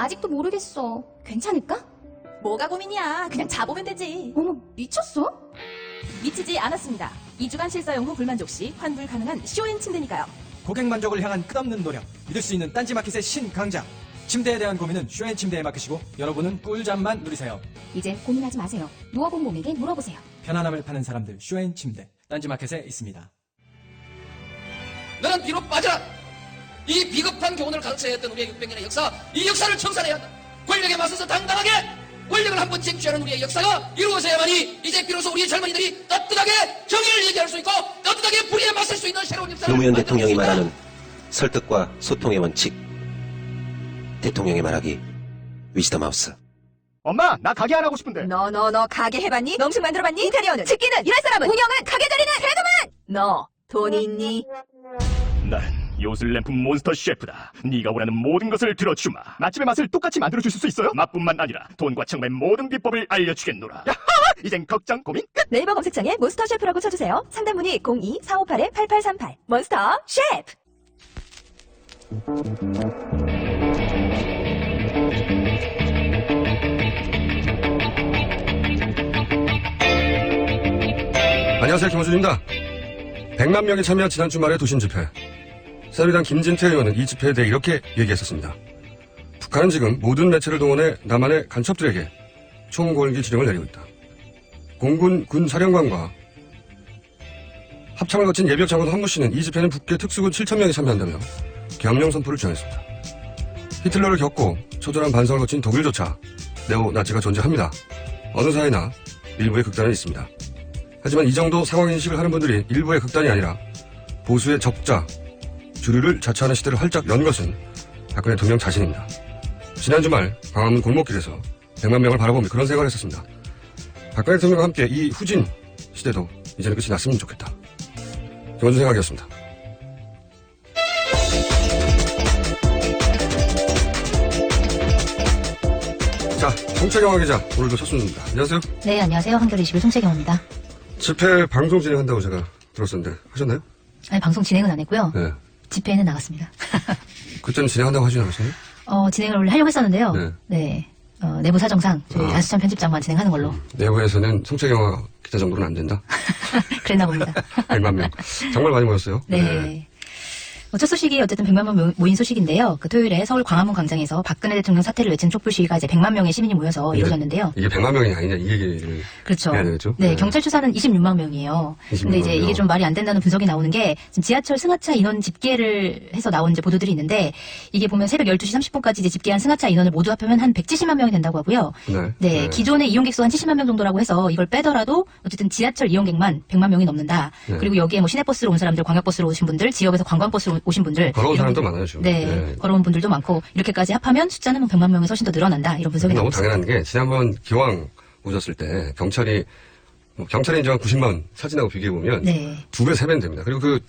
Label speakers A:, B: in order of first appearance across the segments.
A: 아직도 모르겠어. 괜찮을까?
B: 뭐가 고민이야. 그냥 자보면 되지.
A: 어머, 미쳤어?
B: 미치지 않았습니다. 2주간 실사용 후 불만족 시 환불 가능한 쇼앤 침대니까요.
C: 고객 만족을 향한 끝없는 노력, 믿을 수 있는 딴지마켓의 신강자. 침대에 대한 고민은 쇼앤침대에 맡기시고 여러분은 꿀잠만 누리세요.
A: 이제 고민하지 마세요. 누워본 몸에게 물어보세요.
C: 편안함을 파는 사람들 쇼앤침대, 딴지마켓에 있습니다.
D: 너는 뒤로 빠져라. 이 비겁한 교훈을 가르쳐야 했던 우리의 600년의 역사, 이 역사를 청산해야 한다. 권력에 맞서서 당당하게 권력을 한번 쟁취하는 우리의 역사가 이루어져야만이 이제 비로소 우리의 젊은이들이 떳떳하게 정의를 얘기할 수 있고 떳떳하게 불의에 맞설 수 있는 새로운 역사를
E: 노무현
D: 만들 수
E: 대통령이
D: 있다.
E: 말하는 설득과 소통의 원칙. 대통령의 말하기 위즈덤 하우스.
F: 엄마, 나 가게 안 하고 싶은데.
B: 너 가게 해봤니? 농식 만들어봤니? 인테리어는? 집기는? 일할 사람은? 운영은? 가게 자리는? 그래도만! 너 돈이 있니?
F: 난 요술램프 몬스터 셰프다. 네가 원하는 모든 것을 들어주마. 맛집의 맛을 똑같이 만들어줄 수 있어요? 맛뿐만 아니라 돈과 청의 모든 비법을 알려주겠노라. 야하! 이젠 걱정 고민 끝.
B: 네이버 검색창에 몬스터 셰프라고 쳐주세요. 상담 문의 02-458-8838. 몬스터 셰프!
G: 안녕하세요, 김호준입니다. 100만 명이 참여한 지난 주말의 도심 집회. 새누리당 김진태 의원은 이 집회에 대해 이렇게 얘기했었습니다. 북한은 지금 모든 매체를 동원해 남한의 간첩들에게 총궐기 지령을 내리고 있다. 공군 군사령관과 합참을 거친 예비역 장관 한무 씨는 이 집회는 북계 특수군 7,000명이 참여한다며 겸용 선포를 주장했습니다. 히틀러를 겪고 처절한 반성을 거친 독일조차 네오나치가 존재합니다. 어느 사회나 일부의 극단은 있습니다. 하지만 이 정도 상황인식을 하는 분들이 일부의 극단이 아니라 보수의 적자, 주류를 자처하는 시대를 활짝 연 것은 박근혜 대통령 자신입니다. 지난 주말 광화문 골목길에서 100만 명을 바라보며 그런 생각을 했었습니다. 박근혜 대통령과 함께 이 후진 시대도 이제는 끝이 났으면 좋겠다. 김원준 생각이었습니다. 자, 송채경화 기자, 오늘도 첫 순서입니다. 안녕하세요.
H: 네, 안녕하세요. 한겨레 21 송채경입니다.
G: 집회 방송 진행한다고 제가 들었었는데 하셨나요?
H: 아니, 방송 진행은 안 했고요.
G: 네.
H: 집회는 나갔습니다.
G: 그때는 진행한다고 하지 않았어요?
H: 진행을 원래 하려고 했었는데요.
G: 네.
H: 네. 내부 사정상 저희 안수찬 편집장만 진행하는 걸로.
G: 내부에서는 송채경화 기자 정도는 안 된다?
H: 그랬나 봅니다.
G: 100만 명. 정말 많이 모였어요.
H: 네. 첫 소식이 어쨌든 100만 명 모인 소식인데요. 그 토요일에 서울 광화문 광장에서 박근혜 대통령 사퇴를 외친 촛불 시위가 이제 100만 명의 시민이 모여서 이루어졌는데요.
G: 이게 100만 명이 아니냐 이 얘기를
H: 그렇죠.
G: 해야 되겠죠?
H: 네, 경찰 추산은 26만 명이에요.
G: 26만
H: 근데 이제
G: 명이요?
H: 이게 좀 말이 안 된다는 분석이 나오는 게 지금 지하철 승하차 인원 집계를 해서 나온 이제 보도들이 있는데 이게 보면 새벽 12시 30분까지 이제 집계한 승하차 인원을 모두 합하면 한 170만 명이 된다고 하고요. 네, 기존의 이용객 수 한 70만 명 정도라고 해서 이걸 빼더라도 어쨌든 지하철 이용객만 100만 명이 넘는다.
G: 네.
H: 그리고 여기에 뭐 시내버스로 온 사람들, 광역버스로 오신 분들, 지역에서 관광버스로 오신 분들
G: 걸어온
H: 이런
G: 사람도
H: 분-
G: 많아요, 지금.
H: 네,
G: 네.
H: 걸어온 분들도 많고 이렇게까지 합하면 숫자는 100만 명에서 훨씬 더 늘어난다. 이런 분석이
G: 너무
H: 나오고 있습니다.
G: 당연한 게 지난번 기왕 오셨을 때 경찰이 인정한 90만 사진하고 비교해보면
H: 네.
G: 2배, 3배는 됩니다. 그리고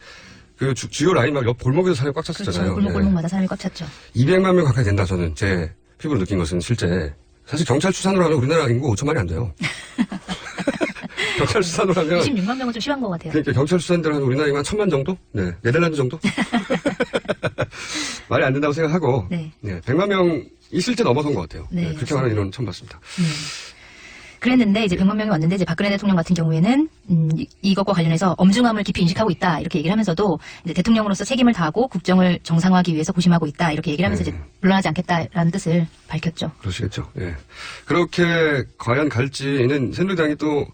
G: 그 주요 라인 막 옆 골목에서 사람이 꽉 찼었잖아요.
H: 그렇죠. 골목골목마다 사람이 꽉 찼죠.
G: 200만 명 가까이 된다. 저는 제 피부로 느낀 것은 실제 사실 경찰 추산으로 하면 우리나라 인구 5천만이 안 돼요. 경찰 추산으로 하면
H: 26만 명은 좀 심한 것 같아요.
G: 그러니까 경찰 추산대로 한 우리나라 인구 한 1,000만 정도? 네. 네덜란드 정도? 말이 안 된다고 생각하고
H: 네.
G: 100만 명이 실제 넘어선 것 같아요.
H: 네,
G: 그렇게
H: 맞습니다.
G: 말하는 인원 처음 봤습니다.
H: 그랬는데 이제 100만 명이 왔는데 이제 박근혜 대통령 같은 경우에는 이것과 관련해서 엄중함을 깊이 인식하고 있다 이렇게 얘기를 하면서도 이제 대통령으로서 책임을 다하고 국정을 정상화하기 위해서 고심하고 있다 이렇게 얘기를 하면서 이제 물러나지 않겠다라는 뜻을 밝혔죠.
G: 그러시겠죠. 예. 그렇게 과연 갈지는 새누리당이 또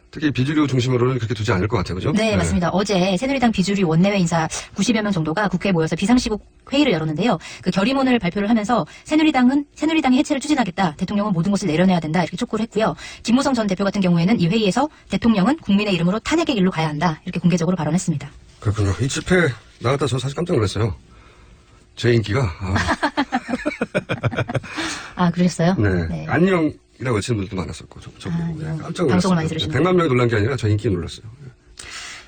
G: 특히 비주류 중심으로는 그렇게 두지 않을 것 같아요. 그죠?
H: 네, 맞습니다. 어제 새누리당 비주류 원내외 인사 90여 명 정도가 국회에 모여서 비상시국 회의를 열었는데요. 그 결의문을 발표를 하면서 새누리당이 해체를 추진하겠다. 대통령은 모든 것을 내려내야 된다. 이렇게 촉구를 했고요. 김무성 전 대표 같은 경우에는 이 회의에서 대통령은 국민의 이름으로 탄핵의 길로 가야 한다. 이렇게 공개적으로 발언했습니다.
G: 그렇군요. 이 집회 나갔다 저 사실 깜짝 놀랐어요. 제 인기가.
H: 아, 그러셨어요?
G: 네. 안녕이라고 외치는 분들도 많았었고. 깜짝 놀랐어요.
H: 방송을 많이 들으시네요.
G: 100만 명이 놀란 게 아니라 저 인기에 놀랐어요.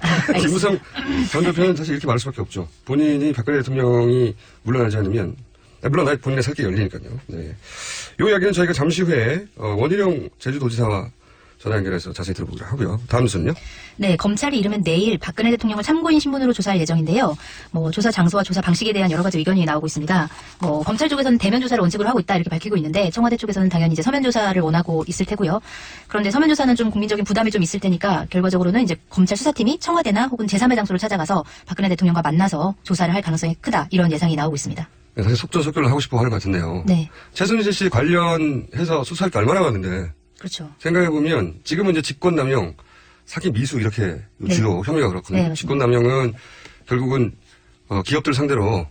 H: 알겠습니다.
G: 김무성 전 대표는 사실 이렇게 말할 수밖에 없죠. 본인이 박근혜 대통령이 물러나지 않으면 물론 본인의 살 길이 열리니까요. 네. 이 이야기는 저희가 잠시 후에 원희룡 제주도지사와 전화 연결해서 자세히 들어보기로 하고요. 다음 뉴스는요?
H: 네, 검찰이 이르면 내일 박근혜 대통령을 참고인 신분으로 조사할 예정인데요. 뭐 조사 장소와 조사 방식에 대한 여러 가지 의견이 나오고 있습니다. 뭐 검찰 쪽에서는 대면 조사를 원칙으로 하고 있다 이렇게 밝히고 있는데 청와대 쪽에서는 당연히 이제 서면 조사를 원하고 있을 테고요. 그런데 서면 조사는 좀 국민적인 부담이 좀 있을 테니까 결과적으로는 이제 검찰 수사팀이 청와대나 혹은 제3의 장소를 찾아가서 박근혜 대통령과 만나서 조사를 할 가능성이 크다 이런 예상이 나오고 있습니다.
G: 사실 속전속결을 하고 싶어 하는 것 같은데요.
H: 네,
G: 최순실 씨 관련해서 수사할 게 얼마나 많은데
H: 그렇죠.
G: 생각해보면 지금은 이제 직권남용, 사기 미수 이렇게 주로 혐의가 그렇거든요.
H: 네, 맞습니다.
G: 직권남용은 결국은 기업들 상대로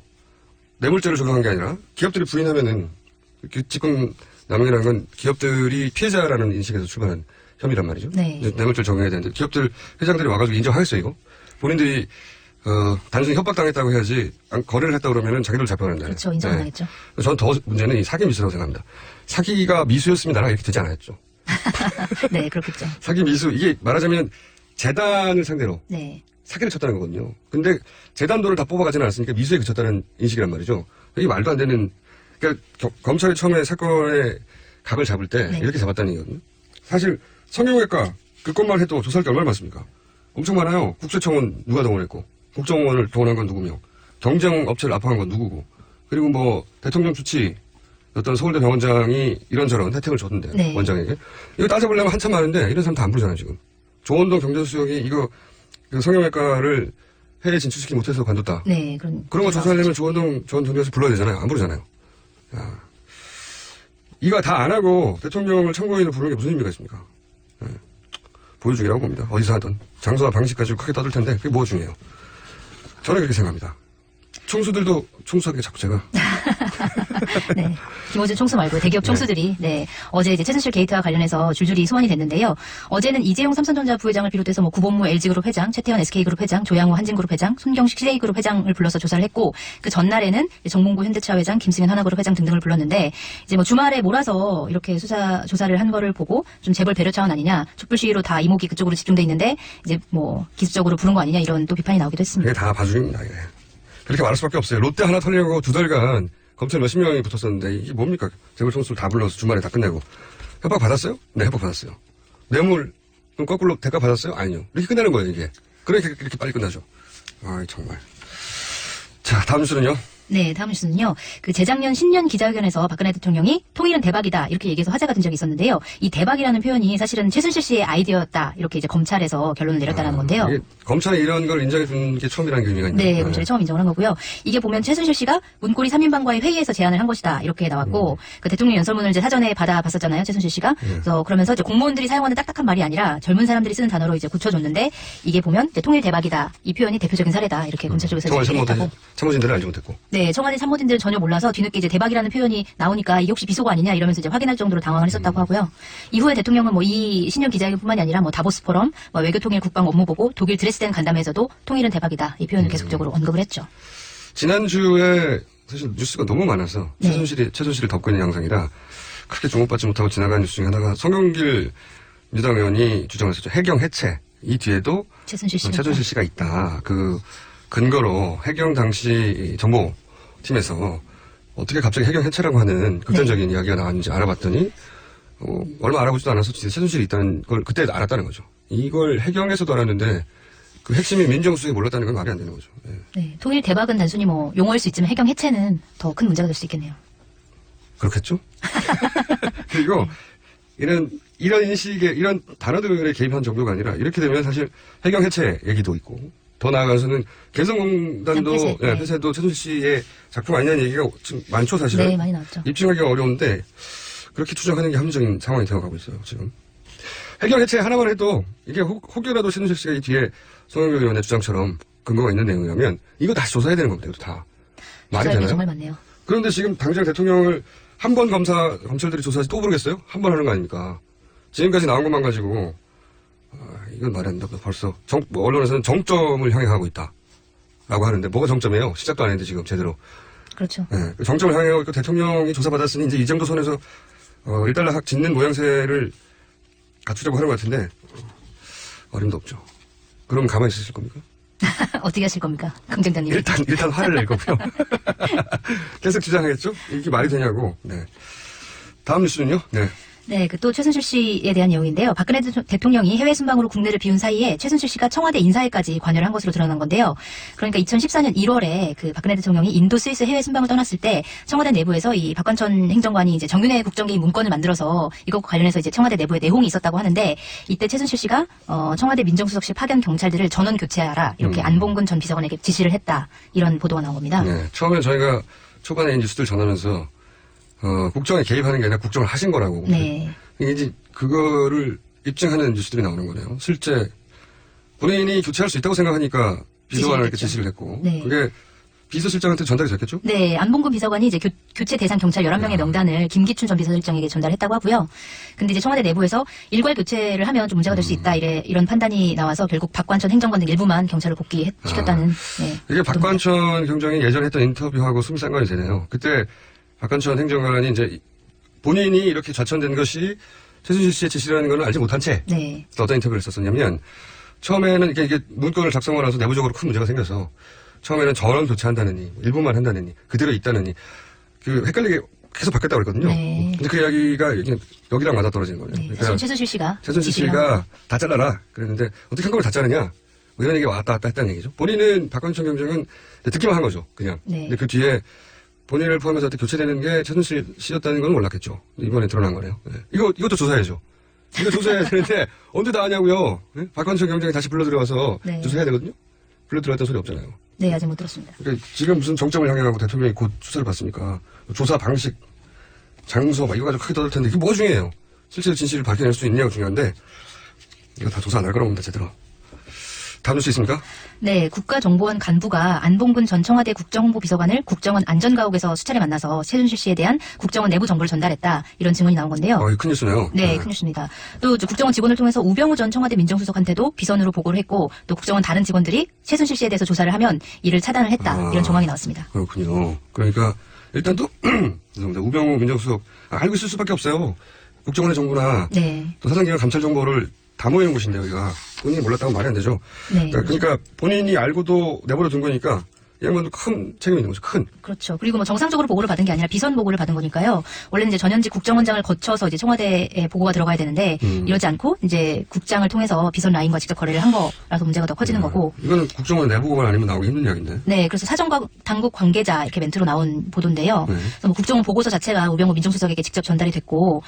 G: 뇌물죄를 적용한 게 아니라 기업들이 부인하면은 직권남용이라는 건 기업들이 피해자라는 인식에서 출발한 혐의란 말이죠.
H: 네.
G: 이제 뇌물죄를 적용해야 되는데 기업들 회장들이 와가지고 인정하겠어요 이거? 본인들이 단순히 협박당했다고 해야지 거래를 했다고 그러면은 자기들 잡혀가는 거예요.
H: 그렇죠. 인정 안 하겠죠.
G: 저는 더 문제는 이 사기 미수라고 생각합니다. 사기가 미수였습니다라 이렇게 되지 않았죠.
H: 네, 그렇겠죠.
G: 사기 미수 이게 말하자면 재단을 상대로
H: 네,
G: 사기를 쳤다는 거거든요. 근데 재단도를 다 뽑아가지는 않았으니까 미수에 그쳤다는 인식이란 말이죠. 이게 말도 안 되는. 그러니까 검찰이 처음에 사건의 각을 잡을 때
H: 네.
G: 이렇게 잡았다는 얘기거든요. 사실 성형외과 그것만 해도 조사할 게 얼마나 많습니까? 엄청 많아요. 국세청은 누가 동원했고, 국정원을 동원한 건 누구며, 경쟁업체를 압박한 건 누구고, 그리고 뭐 대통령 주치 어떤 서울대 병원장이 이런저런 혜택을 줬는데
H: 네.
G: 원장에게 이거 따져보려면 한참 많은데 이런 사람 다 안 부르잖아요 지금. 조원동 경제수석이 이거 그 성형외과를 해외 진출시키지 못해서 관뒀다.
H: 네,
G: 그런 거 조사하려면 조원동 전 경제수 불러야 되잖아요. 안 부르잖아요. 야. 이거 다 안 하고 대통령을 참고인으로 부르는 게 무슨 의미가 있습니까? 네. 보여주기라고 봅니다. 어디서 하든 장소와 방식 가지고 크게 떠들 텐데 그게 뭐가 중요해요. 저는 그렇게 생각합니다. 총수들도 총수하게 자꾸 제가
H: 네. 김호준 총수 말고 대기업 총수들이 어제 이제 최순실 게이트와 관련해서 줄줄이 소환이 됐는데요. 어제는 이재용 삼성전자 부회장을 비롯해서 뭐 구본무 LG그룹 회장, 최태원 SK그룹 회장, 조양호 한진그룹 회장, 손경식 CJ그룹 회장을 불러서 조사를 했고 그 전날에는 정몽구 현대차 회장, 김승현 하나그룹 회장 등등을 불렀는데 이제 뭐 주말에 몰아서 이렇게 조사를 한 거를 보고 좀 재벌 배려 차원 아니냐, 촛불 시위로 다 이목이 그쪽으로 집중돼 있는데 이제 뭐 기습적으로 부른 거 아니냐 이런 또 비판이 나오기도 했습니다.
G: 그게 다 봐주기입니다. 예. 그렇게 말할 수밖에 없어요. 롯데 하나 털려고 2달간 검찰 몇십 명이 붙었었는데 이게 뭡니까? 재벌 총수를 다 불러서 주말에 다 끝내고 협박 받았어요? 네, 협박 받았어요. 뇌물 그럼 거꾸로 대가 받았어요? 아니요. 이렇게 끝나는 거예요 이게. 그러니까 이렇게 빨리 끝나죠. 아 정말. 자 다음 뉴스는요.
H: 네, 다음 뉴스는요. 그 재작년 신년 기자회견에서 박근혜 대통령이 통일은 대박이다 이렇게 얘기해서 화제가 된 적이 있었는데요. 이 대박이라는 표현이 사실은 최순실 씨의 아이디어였다 이렇게 이제 검찰에서 결론을 내렸다는 건데요.
G: 이게 검찰이 이런 걸 인정해 준 게 처음이라는 게 의미가 있네요.
H: 네, 검찰이 처음 인정을 한 거고요. 이게 보면 최순실 씨가 문고리 3인방과의 회의에서 제안을 한 것이다 이렇게 나왔고 그 대통령 연설문을 이제 사전에 받아봤었잖아요, 최순실 씨가. 그래서 그러면서 이제 공무원들이 사용하는 딱딱한 말이 아니라 젊은 사람들이 쓰는 단어로 이제 고쳐줬는데 이게 보면 이제 통일 대박이다 이 표현이 대표적인 사례다 이렇게 검찰 쪽에서
G: 청와대
H: 얘기했다고.
G: 참모진들은 알지 못했고.
H: 네, 청와대 참모진들은 전혀 몰라서 뒤늦게 이제 대박이라는 표현이 나오니까 이게 혹시 비속어 아니냐 이러면서 이제 확인할 정도로 당황을 했었다고 하고요. 이후에 대통령은 뭐 이 신년 기자회견뿐만이 아니라 뭐 다보스 포럼, 뭐 외교통일 국방 업무보고, 독일 드레스덴 간담회에서도 통일은 대박이다 이 표현을 계속적으로 언급을 했죠.
G: 지난주에 사실 뉴스가 너무 많아서
H: 네.
G: 최순실을 덮고 있는 양상이라 크게 주목받지 못하고 지나간 뉴스 중에 하나가 송영길 민주당 의원이 주장을 했었죠. 해경 해체. 이 뒤에도
H: 최순실
G: 씨가 있다. 그 근거로 해경 당시 정보팀에서 어떻게 갑자기 해경 해체라고 하는 극단적인 이야기가 나왔는지 알아봤더니 얼마 알아보지도 않아서 진짜 최순실이 있다는 걸 그때 알았다는 거죠. 이걸 해경에서도 알았는데 그 핵심이 민정수석이 몰랐다는 건 말이 안 되는 거죠. 네.
H: 네, 통일 대박은 단순히 뭐 용어일 수 있지만 해경 해체는 더 큰 문제가 될 수 있겠네요.
G: 그렇겠죠? 그리고 이런 인식의 이런 단어들에 개입한 정도가 아니라 이렇게 되면 사실 해경 해체 얘기도 있고 더 나아가서는 개성공단도 폐쇄도 최순실 씨의 작품 아니냐는 얘기가 지금 많죠 사실은.
H: 네, 많이 나왔죠.
G: 입증하기가 어려운데 그렇게 추정하는 게 합리적인 상황이 되어가고 있어요 지금. 해경 해체 하나만 해도 이게 혹여라도 최순실 씨가 이 뒤에 송영길 의원의 주장처럼 근거가 있는 내용이라면 이거 다시 조사해야 되는 겁니다. 이것도 다. 말이 되나요?
H: 정말 많네요.
G: 그런데 지금 당장 대통령을 한 번 검찰들이 조사하지 또 부르겠어요? 한 번 하는 거 아닙니까? 지금까지 나온 것만 가지고 이건 말이 안 된다. 벌써 언론에서는 정점을 향해 가고 있다. 라고 하는데 뭐가 정점이에요? 시작도 안 했는데 지금 제대로.
H: 그렇죠.
G: 네, 정점을 향해 가고 있고 대통령이 조사받았으니 이제 이 정도 선에서 일단락 짓는 모양새를 갖추려고 하는 것 같은데 어림도 없죠. 그럼 가만히 있으실 겁니까?
H: 어떻게 하실 겁니까? 긍정장님.
G: 일단 화를 낼 거고요. 계속 주장하겠죠? 이게 말이 되냐고. 네. 다음 뉴스는요? 네.
H: 네, 그 또 최순실 씨에 대한 내용인데요. 박근혜 대통령이 해외 순방으로 국내를 비운 사이에 최순실 씨가 청와대 인사회까지 관여를 한 것으로 드러난 건데요. 그러니까 2014년 1월에 그 박근혜 대통령이 인도 스위스 해외 순방을 떠났을 때 청와대 내부에서 이 박관천 행정관이 이제 정윤회 국정개입 문건을 만들어서 이것과 관련해서 이제 청와대 내부에 내홍이 있었다고 하는데 이때 최순실 씨가 청와대 민정수석실 파견 경찰들을 전원 교체하라 이렇게 안봉근 전 비서관에게 지시를 했다 이런 보도가 나온 겁니다.
G: 네, 처음에 저희가 초반에 이 뉴스들 전하면서 국정에 개입하는 게 아니라 국정을 하신 거라고.
H: 네.
G: 이제 그거를 입증하는 뉴스들이 나오는 거네요. 실제 본인이 교체할 수 있다고 생각하니까 비서관을 이렇게 지시를 했고.
H: 네.
G: 그게 비서실장한테 전달이 됐겠죠?
H: 네, 안봉근 비서관이 이제 교체 대상 경찰 11명의 명단을 김기춘 전 비서실장에게 전달했다고 하고요. 근데 이제 청와대 내부에서 일괄 교체를 하면 좀 문제가 될 수 있다 이런 판단이 나와서 결국 박관천 행정관 등 일부만 경찰을 복귀시켰다는. 네,
G: 이게 박관천 경정이 예전에 했던 인터뷰하고 숨 상관이 되네요. 그때 박관천 행정관이 이제 본인이 이렇게 좌천된 것이 최순실 씨의 지시라는 걸 알지 못한 채
H: 네.
G: 또 어떤 인터뷰를 했었냐면 처음에는 이게 문건을 작성하고 나서 내부적으로 큰 문제가 생겨서 처음에는 전원 교체한다느니 일부만 한다느니 그대로 있다느니 그 헷갈리게 계속 바뀌었다고 그랬거든요.
H: 네.
G: 근데 그 이야기가 여기랑 맞아떨어지는 거예요.
H: 네.
G: 그러니까
H: 최순실 씨가
G: 최순실
H: 지시를 한
G: 씨가 다 잘라라 그랬는데 어떻게 한꺼번에 다 자르냐 뭐 이런 얘기가 왔다 갔다 했다는 얘기죠. 본인은 박관천 경정은 듣기만 한 거죠. 그냥.
H: 네.
G: 근데 그 뒤에 본인을 포함해서 교체되는 게 최순실 씨였다는 건 몰랐겠죠. 이번에 드러난 거네요. 네. 이것도 조사해야죠. 이거 조사해야 되는데 언제 다 하냐고요. 네? 박관천 경정이 다시 불러들어와서
H: 네.
G: 조사해야 되거든요. 불러들어왔다는 소리 없잖아요.
H: 네, 아직 못 들었습니다.
G: 그러니까 지금 무슨 정점을 향해 가고 대통령이 곧 수사를 받습니까? 조사 방식, 장소 막 이거 가지고 크게 떠들 텐데 이게 뭐가 중요해요? 실제 진실을 밝혀낼 수 있냐가 중요한데 이거 다 조사 안 할 거라고 봅니다. 제대로. 다음 뉴스 있습니까?
H: 네, 국가정보원 간부가 안봉근 전 청와대 국정홍보비서관을 국정원 안전가옥에서 수차례 만나서 최순실 씨에 대한 국정원 내부 정보를 전달했다. 이런 증언이 나온 건데요.
G: 이거 큰 뉴스네요.
H: 네, 큰 뉴스입니다. 또 이제 국정원 직원을 통해서 우병우 전 청와대 민정수석한테도 비선으로 보고를 했고 또 국정원 다른 직원들이 최순실 씨에 대해서 조사를 하면 이를 차단을 했다. 이런 정황이 나왔습니다.
G: 그렇군요. 그러니까 일단 또 죄송합니다. 우병우 민정수석 알고 있을 수밖에 없어요. 국정원의 정보나
H: 네.
G: 또 사상기관 감찰 정보를 다 모이는 곳인데 여기가 본인이 몰랐다고 말이 안 되죠.
H: 네.
G: 그러니까 본인이 알고도 내버려 둔 거니까 이 양반도 큰 책임이 있는 거죠. 큰.
H: 그렇죠. 그리고 뭐 정상적으로 보고를 받은 게 아니라 비선 보고를 받은 거니까요. 원래는 이제 전현직 국정원장을 거쳐서 이제 청와대에 보고가 들어가야 되는데 이러지 않고 이제 국장을 통해서 비선 라인과 직접 거래를 한 거라서 문제가 더 커지는 거고.
G: 이거는 국정원 내부 보고가 아니면 나오기 힘든 이야기인데.
H: 네, 그래서 당국 관계자 이렇게 멘트로 나온 보도인데요.
G: 네.
H: 그래서 뭐 국정원 보고서 자체가 우병우 민정수석에게 직접 전달이 됐고.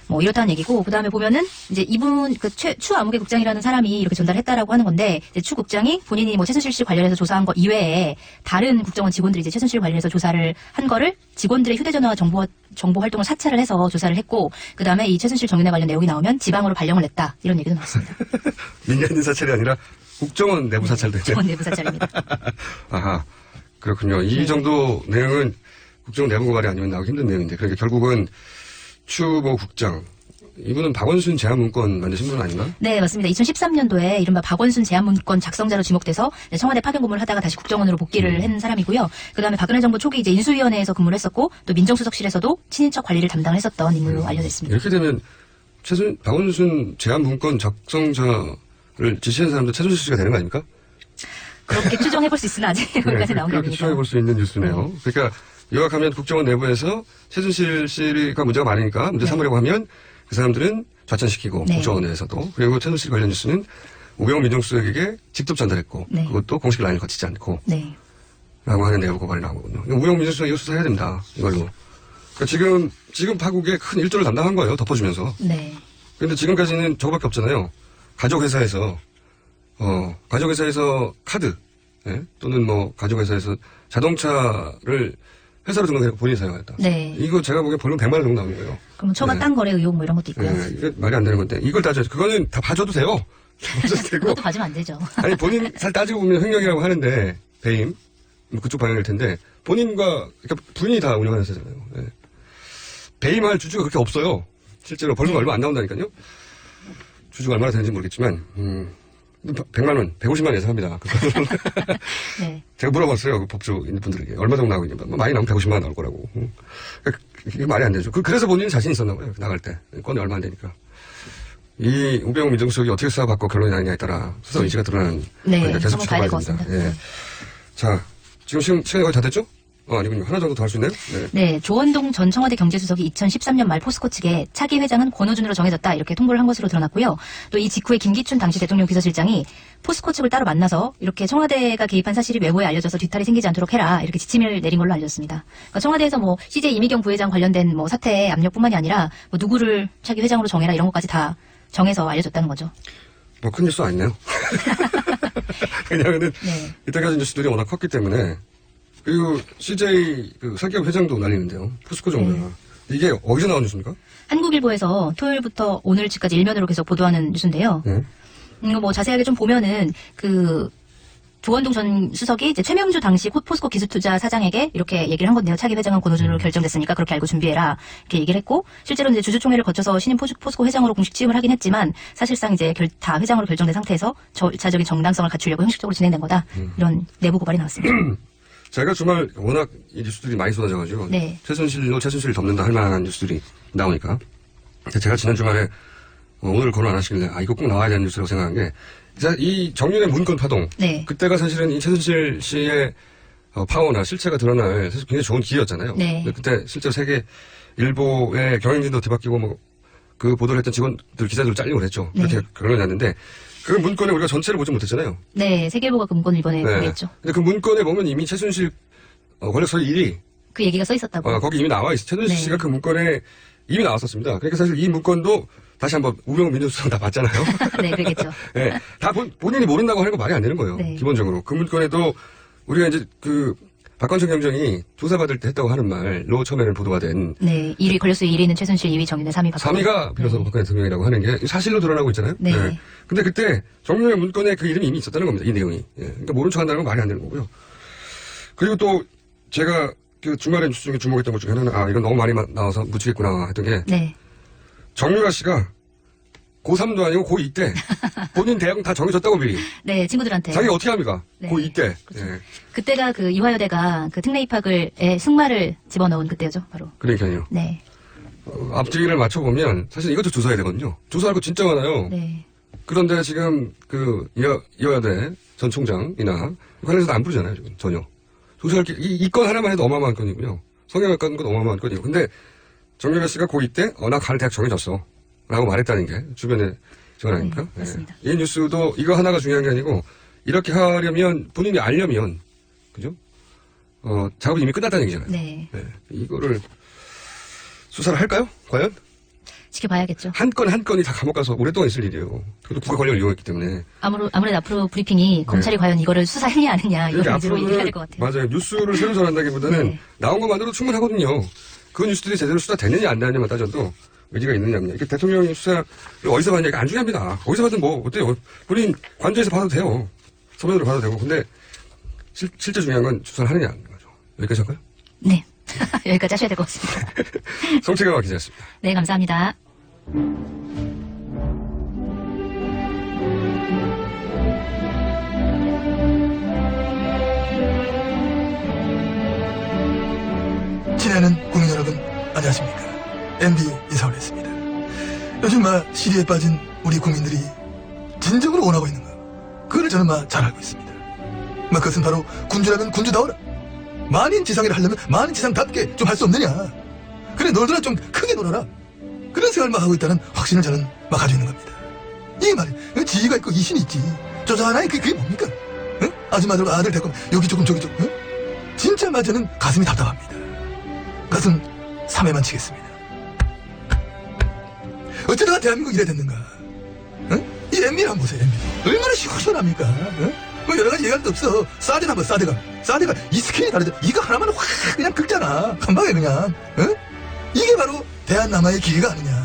H: 뭐 이렇다는 얘기고 그다음에 보면은 이제 이분 그 추 아무개 국장이라는 사람이 이렇게 전달했다라고 하는 건데 이제 추 국장이 본인이 뭐 최순실 씨 관련해서 조사한 거 이외에 다른 국정원 직원들이 이제 최순실 관련해서 조사를 한 거를 직원들의 휴대전화 정보 활동을 사찰을 해서 조사를 했고 그다음에 이 최순실 정윤회 관련 내용이 나오면 지방으로 발령을 냈다 이런 얘기도 나왔습니다.
G: 민간인 사찰이 아니라 국정원 내부 사찰도
H: 국정원 내부 사찰입니다.
G: 아하 그렇군요. 이 정도 내용은 국정원 내부 고발이 아니면 나오기 힘든 내용인데 그러니까 결국은 추모 국장 이분은 박원순 제안문건 만드신 분 아닌가?
H: 네, 맞습니다. 2013년도에 이른바 박원순 제안문건 작성자로 지목돼서 청와대 파견 근무를 하다가 다시 국정원으로 복귀를 한 사람이고요. 그다음에 박근혜 정부 초기 이제 인수위원회에서 근무를 했었고 또 민정수석실에서도 친인척 관리를 담당을 했었던 인물로 알려져 있습니다.
G: 이렇게 되면 박원순 제안문건 작성자를 지시한 사람도 최순실 씨가 되는 거 아닙니까?
H: 그렇게 추정해볼 수 있으나 아직 여기까지 나온 게
G: 그렇게
H: 아니니까.
G: 추정해볼 수 있는 뉴스네요. 그러니까 요약하면 국정원 내부에서 최순실 씨가 문제가 많으니까 문제 삼으려고 하면 그 사람들은 좌천시키고
H: 네.
G: 국정원에서도 그리고 최순실 관련 뉴스는 우병우 민정수석에게 직접 전달했고
H: 네.
G: 그것도 공식 라인을 거치지 않고
H: 네.
G: 라고 하는 내부 고발이 나오거든요. 우병우 민정수석 이거 수사해야 됩니다. 이걸로. 그러니까 지금 파국에 큰 일조를 담당한 거예요. 덮어주면서.
H: 네.
G: 그런데 지금까지는 저거밖에 없잖아요. 가족회사에서 카드 예? 또는 뭐 가족회사에서 자동차를 회사로 등록해서 본인이 사용했다.
H: 네.
G: 이거 제가 보기엔 벌금 100만 원 정도 나오는 거예요.
H: 그럼 초과
G: 네.
H: 땅 거래 의혹 뭐 이런 것도 있고요.
G: 예, 이게 말이 안 되는 건데 이걸 따져야죠. 그거는 다 봐줘도 돼요. 봐줘도 되고.
H: 그것도 봐주면 안 되죠.
G: 아니 본인 살 따지고 보면 횡령이라고 하는데 배임 뭐 그쪽 방향일 텐데 본인과 그러니까 부인이 다 운영하는 회사잖아요. 예. 배임할 주주가 그렇게 없어요. 실제로 벌금 얼마 안 나온다니까요. 주주가 얼마나 되는지 모르겠지만 100만 원, 150만 원 예상합니다.
H: 네.
G: 제가 물어봤어요. 그 법조인 분들에게. 얼마 정도 나오고 있냐. 많이 나오면 150만 원 나올 거라고. 그러니까 이게 말이 안 되죠. 그래서 본인은 자신 있었나 봐요. 나갈 때. 건이 얼마 안 되니까. 이 우병우 민정수석이 어떻게 수사받고 결론이 나느냐에 따라 수사 의지가 드러나는
H: 네.
G: 거니까 계속
H: 한번 봐야 될 것
G: 지켜봐야 됩니다.
H: 같습니다.
G: 예. 자, 지금 시간이 거의 다 됐죠? 아니군요. 하나 정도 더 할 수 있나요? 네.
H: 네, 조원동 전 청와대 경제수석이 2013년 말 포스코 측에 차기 회장은 권오준으로 정해졌다 이렇게 통보를 한 것으로 드러났고요. 또 이 직후에 김기춘 당시 대통령 비서실장이 포스코 측을 따로 만나서 이렇게 청와대가 개입한 사실이 외부에 알려져서 뒤탈이 생기지 않도록 해라 이렇게 지침을 내린 걸로 알려졌습니다. 그러니까 청와대에서 뭐 CJ 이미경 부회장 관련된 뭐 사태 압력뿐만이 아니라 뭐 누구를 차기 회장으로 정해라 이런 것까지 다 정해서 알려줬다는 거죠.
G: 뭐 큰 뉴스 아니네요. 왜냐하면은
H: 네.
G: 이때까지 뉴스들이 워낙 컸기 때문에 그리고 CJ 그 사기업 회장도 날리는데요. 포스코 정도야. 이게 어디서 나온 뉴스입니까?
H: 한국일보에서 토요일부터 오늘까지 일면으로 계속 보도하는 뉴스인데요.
G: 네.
H: 뭐 자세하게 좀 보면은 그 조원동 전 수석이 이제 최명주 당시 포스코 기술투자 사장에게 이렇게 얘기를 한 건데요. 차기 회장은 권오준으로 결정됐으니까 그렇게 알고 준비해라 이렇게 얘기를 했고 실제로 이제 주주총회를 거쳐서 신임 포스코 회장으로 공식 취임을 하긴 했지만 사실상 이제 다 회장으로 결정된 상태에서 절차적인 정당성을 갖추려고 형식적으로 진행된 거다 이런 내부 고발이 나왔습니다.
G: 제가 주말 워낙 이 뉴스들이 많이 쏟아져가지고
H: 네.
G: 최순실로 최순실을 덮는다 할 만한 뉴스들이 나오니까 제가 지난 주말에 오늘 거론 안 하시길래 이거 꼭 나와야 되는 뉴스라고 생각한 게 이 정윤의 문건 파동
H: 네.
G: 그때가 사실은 이 최순실 씨의 파워나 실체가 드러날 사실 굉장히 좋은 기회였잖아요.
H: 네.
G: 그때 실제로 세계 일보의 경영진도 뒤바뀌고 뭐 그 보도를 했던 직원들 기자들 잘리고 그랬죠.
H: 네.
G: 그렇게 결론이 났는데 그 문건에 우리가 전체를 보지 못했잖아요.
H: 네, 세계일보가 그 문건을 이번에 공개했죠.
G: 근데 그 문건에 보면 이미 최순실 권력서의 1위
H: 그 얘기가 써 있었다고.
G: 거기 이미 나와 있어요. 최순실
H: 네.
G: 씨가 그 문건에 이미 나왔었습니다. 그러니까 사실 이 문건도 다시 한번 우병우 민정수석 다 봤잖아요.
H: 네, 그러겠죠.
G: 네, 다 본인이 모른다고 하는 거 말이 안 되는 거예요.
H: 네.
G: 기본적으로 그 문건에도 우리가 이제 그 박관철 경정이 조사받을 때 했다고 하는 말로 처음에는 보도가 된
H: 네, 1위 권력수 1위는 최순실, 2위 정윤회, 3위 박근혜.
G: 3위가 비로소 박근혜 대통령이라고 하는 게 사실로 드러나고 있잖아요.
H: 네.
G: 근데 그때 정윤의 문건에 그 이름이 이미 있었다는 겁니다. 이 내용이. 예. 그러니까 모른 척한다는 건 말이 안 되는 거고요. 그리고 또 제가 그 주말에 뉴스 중에 주목했던 것 중에 하나는 이건 너무 많이 나와서 묻히겠구나 했던 게
H: 네.
G: 정유라 씨가 고3도 아니고 고2 때 본인 대학 다 정해졌다고 미리.
H: 네, 친구들한테.
G: 자기가 어떻게 합니까?
H: 네.
G: 고2 때.
H: 그렇죠.
G: 예.
H: 그때가 그 이화여대가 그 특례 입학을 승마를 집어넣은 그때죠, 바로.
G: 그러니까요.
H: 네.
G: 앞뒤를 맞춰보면 사실 이것도 조사해야 되거든요. 조사할 거 진짜 많아요.
H: 네.
G: 그런데 지금 그 이화여대 전 총장이나 관련해서 안 부르잖아요. 지금 전혀. 조사할 게 이 건 하나만 해도 어마어마한 건이고요. 성형외과 건 어마어마한 건이고. 근데 정유라 씨가 고2 때 나 갈 대학 정해졌어. 라고 말했다는 게 주변에 증언 아닙니까?
H: 네, 맞습니다.
G: 이 뉴스도 이거 하나가 중요한 게 아니고 이렇게 하려면 본인이 알려면 그죠? 작업이 이미 끝났다는 얘기잖아요.
H: 네.
G: 네. 이거를 수사를 할까요? 과연?
H: 지켜봐야겠죠.
G: 한 건 한 건이 다 감옥 가서 오랫동안 있을 일이에요. 그것도 국가 권력을 이용했기 때문에.
H: 아무래도 앞으로 브리핑이 검찰이 과연 이거를 수사했냐 안 했냐 이거
G: 그러니까
H: 위주로
G: 앞으로는
H: 얘기해야 될 것 같아요.
G: 맞아요. 뉴스를 새로 전한다기보다는
H: 네.
G: 나온 것만으로도 충분하거든요. 그 뉴스들이 제대로 수사되느냐 안 되느냐만 따져도 의지가 있느냐 없느냐. 이렇게 대통령이 수사를 어디서 받느냐가 안 중요합니다. 어디서 받든 뭐 어때요. 본인 관저에서 받아도 돼요. 서면으로 받아도 되고. 근데 실제 중요한 건 수사를 하느냐 하는 거죠. 여기까지 할까요?
H: 네. 여기까지 하셔야 될 것 같습니다.
G: 송채가 기자였습니다.
H: 네, 감사합니다.
I: 친애하는 국민 여러분, 안녕하십니까. MB 인사 올렸습니다. 요즘 시리에 빠진 우리 국민들이 진정으로 원하고 있는 거, 그걸 저는 잘 알고 있습니다. 그것은 바로 군주라면 군주다워라. 만인 지상이라 하려면 만인 지상답게 좀 할 수 없느냐. 그래, 놀더라 좀 크게 놀아라. 그런 생각을 하고 있다는 확신을 저는 가지고 있는 겁니다. 이게 말이야, 지위가 있고 이신이 있지. 쪼잔하니 그게 뭡니까? 응? 아줌마들과 아들 데리고 여기 조금 저기 조금. 응? 진짜 저는 가슴이 답답합니다. 가슴 3회만 치겠습니다. 어쩌다가 대한민국 이래 됐는가? 응? 이 MB를 한번 보세요, MB. 얼마나 시원합니까? 응? 뭐 여러 가지 얘기할 데 없어. 사대가 한번 사대가 이 스케일이 다르죠. 이거 하나만 확 그냥 긁잖아. 한 방에 그냥. 응? 이게 바로 대한남아의 기회가 아니냐.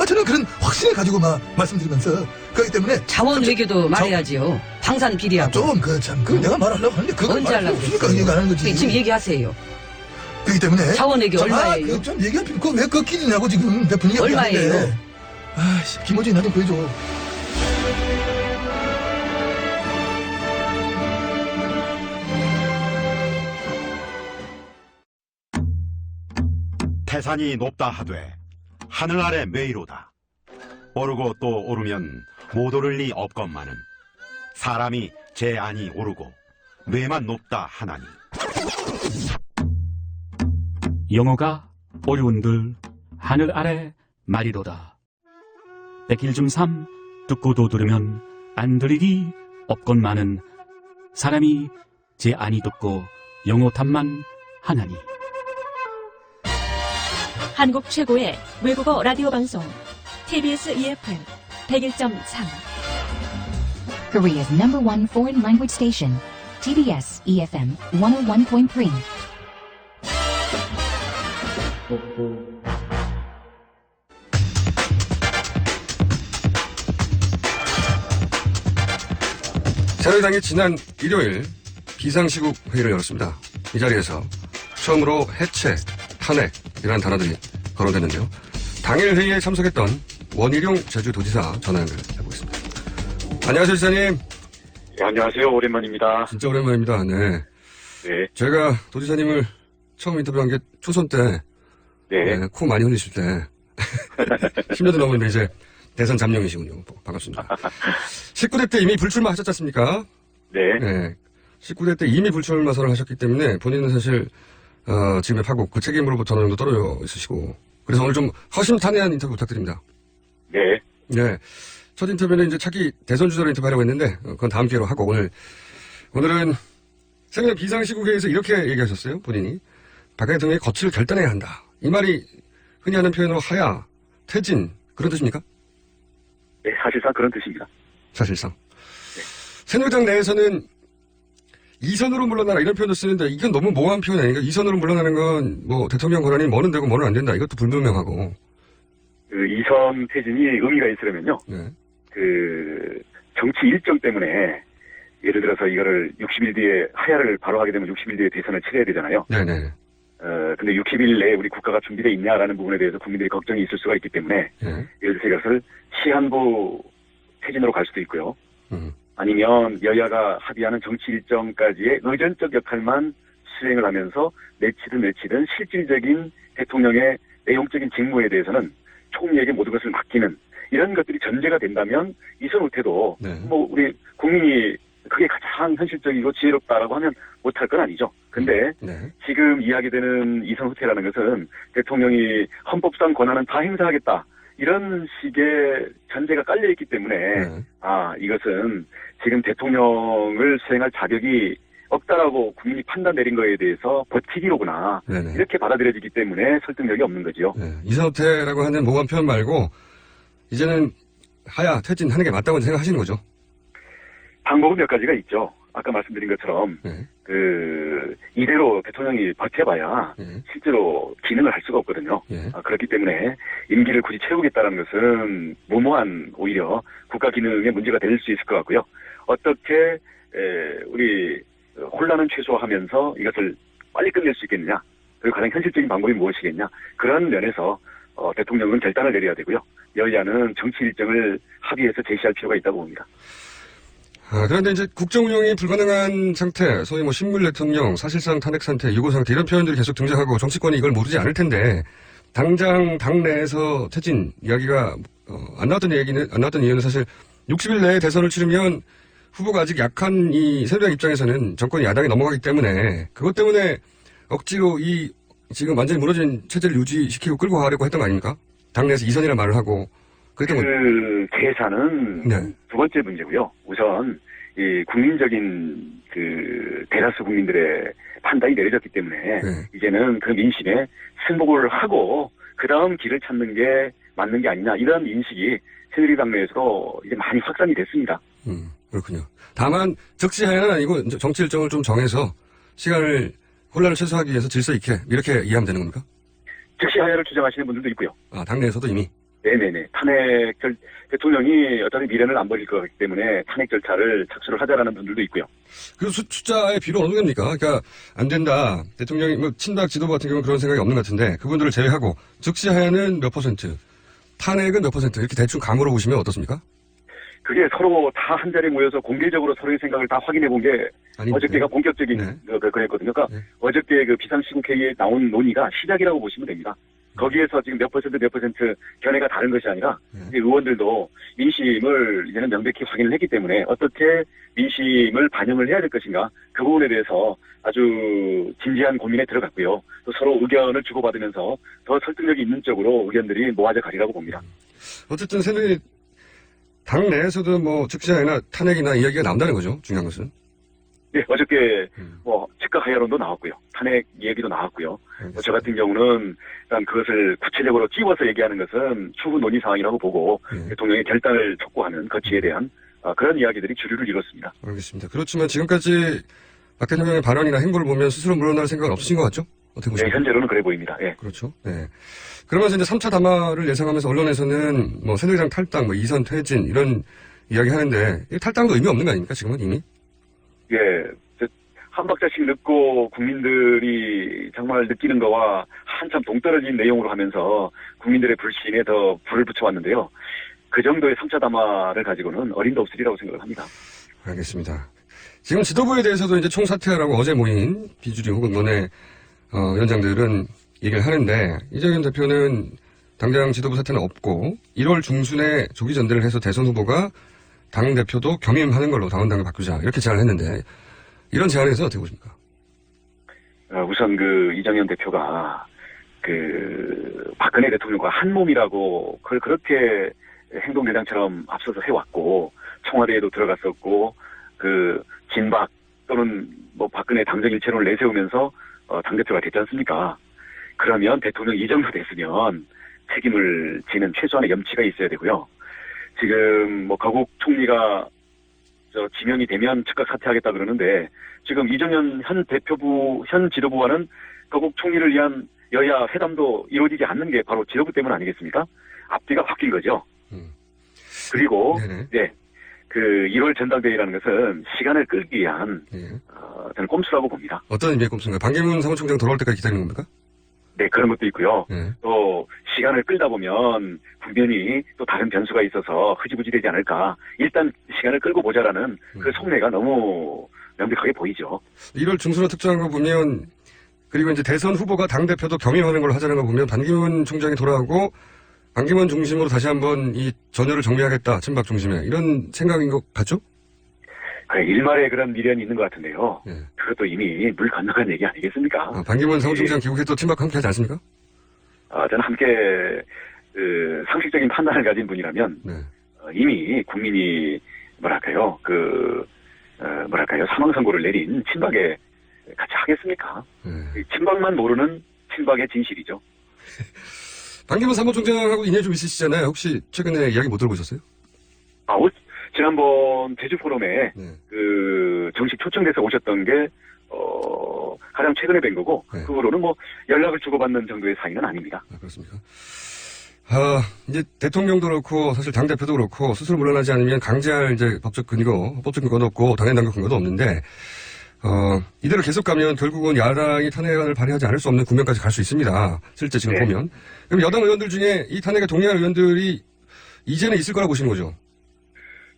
I: 저는 그런 확신을 가지고 말씀드리면서 그렇기 때문에
J: 자원 외교도 말해야지요. 방산 비리하고.
I: 좀 내가 말하려고 하는데 그걸
J: 언제 하려고
I: 그러니까 얘기 안 하는 거지.
J: 지금 얘기하세요.
I: 그렇기 때문에
J: 자원 외교 얼마예요?
I: 좀 얘기할 필요. 그거 왜 꺾이냐고 지금 내 분위기가
J: 얼마예요?
I: 아닌데. 김호준이 나 좀 보여줘.
K: 태산이 높다 하되 하늘 아래 매이로다. 오르고 또 오르면 못 오를 리 없건만은 사람이 제 안이 오르고 뇌만 높다 하나니.
L: 영어가 어려운들 하늘 아래 말이로다. 백일 중 3 듣고도 들으면 안 들리기 없건만은 사람이 제 아니 듣고 영어 탐만 하나니.
M: 한국 최고의 외국어 라디오 방송 TBS EFM 101.3
A: Korea's #1 foreign language station, TBS EFM 101.3.
G: 새누리당이 지난 일요일 비상시국 회의를 열었습니다. 이 자리에서 처음으로 해체, 탄핵이라는 단어들이 거론됐는데요. 당일 회의에 참석했던 원희룡 제주도지사 전화 연결해보겠습니다. 안녕하세요, 지사님.
N: 네, 안녕하세요. 오랜만입니다.
G: 진짜 오랜만입니다. 네.
N: 네.
G: 제가 도지사님을 처음 인터뷰한 게 초선 때,
N: 네.
G: 코 많이 흘리실 때, 10년도 넘었는데 이제 대선 잠룡이시군요. 반갑습니다. 19대 때 이미 불출마하셨지 않습니까?
N: 네.
G: 19대 때 이미 불출마 선언을 하셨기 때문에 본인은 사실 지금의 파국, 그 책임으로부터 어느 정도 떨어져 있으시고 그래서 오늘 좀 허심탄회한 인터뷰 부탁드립니다.
N: 네.
G: 네. 첫 인터뷰는 이제 차기 대선 주자로 인터뷰하려고 했는데 그건 다음 기회로 하고 오늘은 새누리당 비상시국회에서 이렇게 얘기하셨어요. 본인이. 박근혜 대통령이 거취를 결단해야 한다. 이 말이 흔히 하는 표현으로 하야, 퇴진 그런 뜻입니까?
N: 네, 사실상 그런 뜻입니다.
G: 사실상. 네. 새누리당 내에서는 이선으로 물러나라 이런 표현도 쓰는데 이건 너무 모호한 표현 아닌가? 이선으로 물러나는 건 뭐 대통령 권한이 뭐는 되고 뭐는 안 된다. 이것도 불분명하고.
N: 그 이선 퇴진이 의미가 있으려면요.
G: 네.
N: 그 정치 일정 때문에 예를 들어서 이거를 60일 뒤에 하야를 바로 하게 되면 60일 뒤에 대선을 치러야 되잖아요.
G: 네네.
N: 근데 60일 내에 우리 국가가 준비되어 있냐라는 부분에 대해서 국민들이 걱정이 있을 수가 있기 때문에
G: 네.
N: 예를 들어서 이것을 시한부 퇴진으로 갈 수도 있고요. 아니면 여야가 합의하는 정치 일정까지의 의전적 역할만 수행을 하면서 내치든 실질적인 대통령의 내용적인 직무에 대해서는 총리에게 모든 것을 맡기는 이런 것들이 전제가 된다면 이선 후퇴도 뭐 우리 국민이 그게 가장 현실적이고 지혜롭다라고 하면 못할 건 아니죠. 근데 지금 이야기되는 이선 후퇴라는 것은 대통령이 헌법상 권한은 다 행사하겠다. 이런 식의 전제가 깔려있기 때문에 이것은 지금 대통령을 수행할 자격이 없다라고 국민이 판단 내린 거에 대해서 버티기로구나. 이렇게 받아들여지기 때문에 설득력이 없는 거죠.
G: 이선호태라고 하는 모호한 표현 말고 이제는 하야, 퇴진하는 게 맞다고 생각하시는 거죠?
N: 방법은 몇 가지가 있죠. 아까 말씀드린 것처럼 이대로 대통령이 버텨봐야 실제로 기능을 할 수가 없거든요. 그렇기 때문에 임기를 굳이 채우겠다는 것은 무모한 오히려 국가 기능에 문제가 될 수 있을 것 같고요. 어떻게 우리 혼란은 최소화하면서 이것을 빨리 끝낼 수 있겠느냐. 그리고 가장 현실적인 방법이 무엇이겠냐. 그런 면에서 대통령은 결단을 내려야 되고요. 여야는 정치 일정을 합의해서 제시할 필요가 있다고 봅니다.
G: 그런데 이제 국정 운영이 불가능한 상태, 소위 뭐 식물 대통령, 사실상 탄핵 상태, 유고 상태 이런 표현들이 계속 등장하고 정치권이 이걸 모르지 않을 텐데 당장 당 내에서 퇴진 이야기가 안 나왔던 이유는 사실 60일 내에 대선을 치르면 후보가 아직 약한 이 새누리당 입장에서는 정권이 야당에 넘어가기 때문에 그것 때문에 억지로 이 지금 완전히 무너진 체제를 유지시키고 끌고 가려고 했던 거 아닙니까? 당내에서 이선이라는 말을 하고 그랬던
N: 그 계산은 두 번째 문제고요. 우선 이 국민적인 그 대다수 국민들의 판단이 내려졌기 때문에 이제는 그 민심에 승복을 하고 그 다음 길을 찾는 게 맞는 게 아니냐 이런 인식이 새누리당 내에서도 이제 많이 확산이 됐습니다.
G: 그렇군요. 다만 즉시 하야는 아니고 정치 일정을 좀 정해서 시간을 혼란을 최소화하기 위해서 질서 있게 이렇게 이해하면 되는 겁니까?
N: 즉시 하야를 주장하시는 분들도 있고요.
G: 당내에서도 이미?
N: 네네네. 대통령이 어차피 미련을 안 버릴 거기 때문에 탄핵 절차를 착수를 하자라는 분들도 있고요.
G: 그 숫자의 비율은 어느 정도입니까? 그러니까 안 된다. 대통령이 뭐 친박 지도부 같은 경우는 그런 생각이 없는 것 같은데 그분들을 제외하고 즉시 하야는 몇 %, 탄핵은 몇 % 이렇게 대충 감으로 보시면 어떻습니까?
N: 그게 서로 다 한 자리에 모여서 공개적으로 서로의 생각을 다 확인해 본 게 어저께가 본격적인 거였거든요. 그러니까 어저께 그 비상시국회의에 나온 논의가 시작이라고 보시면 됩니다. 거기에서 지금 몇 퍼센트 견해가 다른 것이 아니라 이제 의원들도 민심을 이제는 명백히 확인을 했기 때문에 어떻게 민심을 반영을 해야 될 것인가 그 부분에 대해서 아주 진지한 고민에 들어갔고요. 또 서로 의견을 주고받으면서 더 설득력이 있는 쪽으로 의견들이 모아져 가리라고 봅니다.
G: 어쨌든 새누리 당 내에서도 뭐 즉시 아니라 탄핵이나 이야기가 나온다는 거죠. 중요한 것은.
N: 네, 어저께 뭐 즉각 하야론도 나왔고요. 탄핵 얘기도 나왔고요. 저 같은 경우는 일단 그것을 구체적으로 찝어서 얘기하는 것은 추후 논의 사항이라고 보고 대통령의 결단을 촉구하는 거치에 대한 그런 이야기들이 주류를 이뤘습니다.
G: 알겠습니다. 그렇지만 지금까지 박 대통령의 발언이나 행보를 보면 스스로 물러날 생각은 없으신 것 같죠? 어떻게 보십니까?
N: 네, 현재로는 그래 보입니다. 예.
G: 그렇죠. 네. 그러면서 이제 3차 담화를 예상하면서 언론에서는 뭐 새누리당 탈당, 뭐 이선 퇴진 이런 이야기 하는데 이 탈당도 의미 없는 거 아닙니까? 지금은 이미?
N: 예. 한 박자씩 늦고 국민들이 정말 느끼는 거와 한참 동떨어진 내용으로 하면서 국민들의 불신에 더 불을 붙여왔는데요. 그 정도의 3차 담화를 가지고는 어림도 없으리라고 생각을 합니다.
G: 알겠습니다. 지금 지도부에 대해서도 이제 총사퇴하라고 어제 모인 비주류 혹은 원내 위원장들은 얘기를 하는데 이재명 대표는 당장 지도부 사퇴는 없고 1월 중순에 조기 전대를 해서 대선 후보가 당대표도 겸임하는 걸로 당원당을 바꾸자 이렇게 제안을 했는데 이런 제안에 대해서 어떻게 보십니까?
N: 우선 이정현 대표가 박근혜 대통령과 한 몸이라고 그걸 그렇게 행동대장처럼 앞서서 해왔고 청와대에도 들어갔었고 진박 또는 뭐 박근혜 당정 일체론을 내세우면서 당대표가 됐지 않습니까? 그러면 대통령 이 정도 됐으면 책임을 지는 최소한의 염치가 있어야 되고요. 지금 뭐 거국 총리가 지명이 되면 즉각 사퇴하겠다 그러는데 지금 이정현 현 지도부와는 거국 총리를 위한 여야 회담도 이루어지지 않는 게 바로 지도부 때문 아니겠습니까? 앞뒤가 바뀐 거죠. 그리고 네, 1월 전당대회라는 것은 시간을 끌기 위한 저는 꼼수라고 봅니다.
G: 어떤 의미의 꼼수인가요? 반기문 사무총장 돌아올 때까지 기다리는 겁니까?
N: 네, 그런 것도 있고요. 또 시간을 끌다 보면 분명히 또 다른 변수가 있어서 흐지부지 되지 않을까. 일단 시간을 끌고 보자라는 그 속내가 너무 명백하게 보이죠.
G: 1월 중순으로 특정한 거 보면 그리고 이제 대선 후보가 당대표도 겸임하는 걸로 하자는 거 보면 반기문 총장이 돌아오고 반기문 중심으로 다시 한번 이 전열을 정리하겠다. 친박 중심에. 이런 생각인 것 같죠?
N: 일말의 그런 미련이 있는 것 같은데요. 그것도 이미 물 건너간 얘기 아니겠습니까?
G: 반기문 사무총장 귀국해도 친박 함께 하지 않습니까?
N: 저는 함께 상식적인 판단을 가진 분이라면 이미 국민이 사망 선고를 내린 친박에 같이 하겠습니까? 친박만 모르는 친박의 진실이죠.
G: 반기문 사무총장하고 인연 좀 있으시잖아요. 혹시 최근에 이야기 못 들어보셨어요?
N: 지난번 제주 포럼에 정식 초청돼서 오셨던 게 가장 최근에 뵌 거고 그 후로는 뭐 연락을 주고받는 정도의 사이는 아닙니다.
G: 그렇습니까? 이제 대통령도 그렇고 사실 당 대표도 그렇고 스스로 물러나지 않으면 강제할 이제 법적 근거도 없고 당연 당국 근거도 없는데 이대로 계속 가면 결국은 야당이 탄핵안을 발의하지 않을 수 없는 국면까지 갈 수 있습니다. 실제 지금 보면. 그럼 여당 의원들 중에 이 탄핵에 동의할 의원들이 이제는 있을 거라고 보시는 거죠?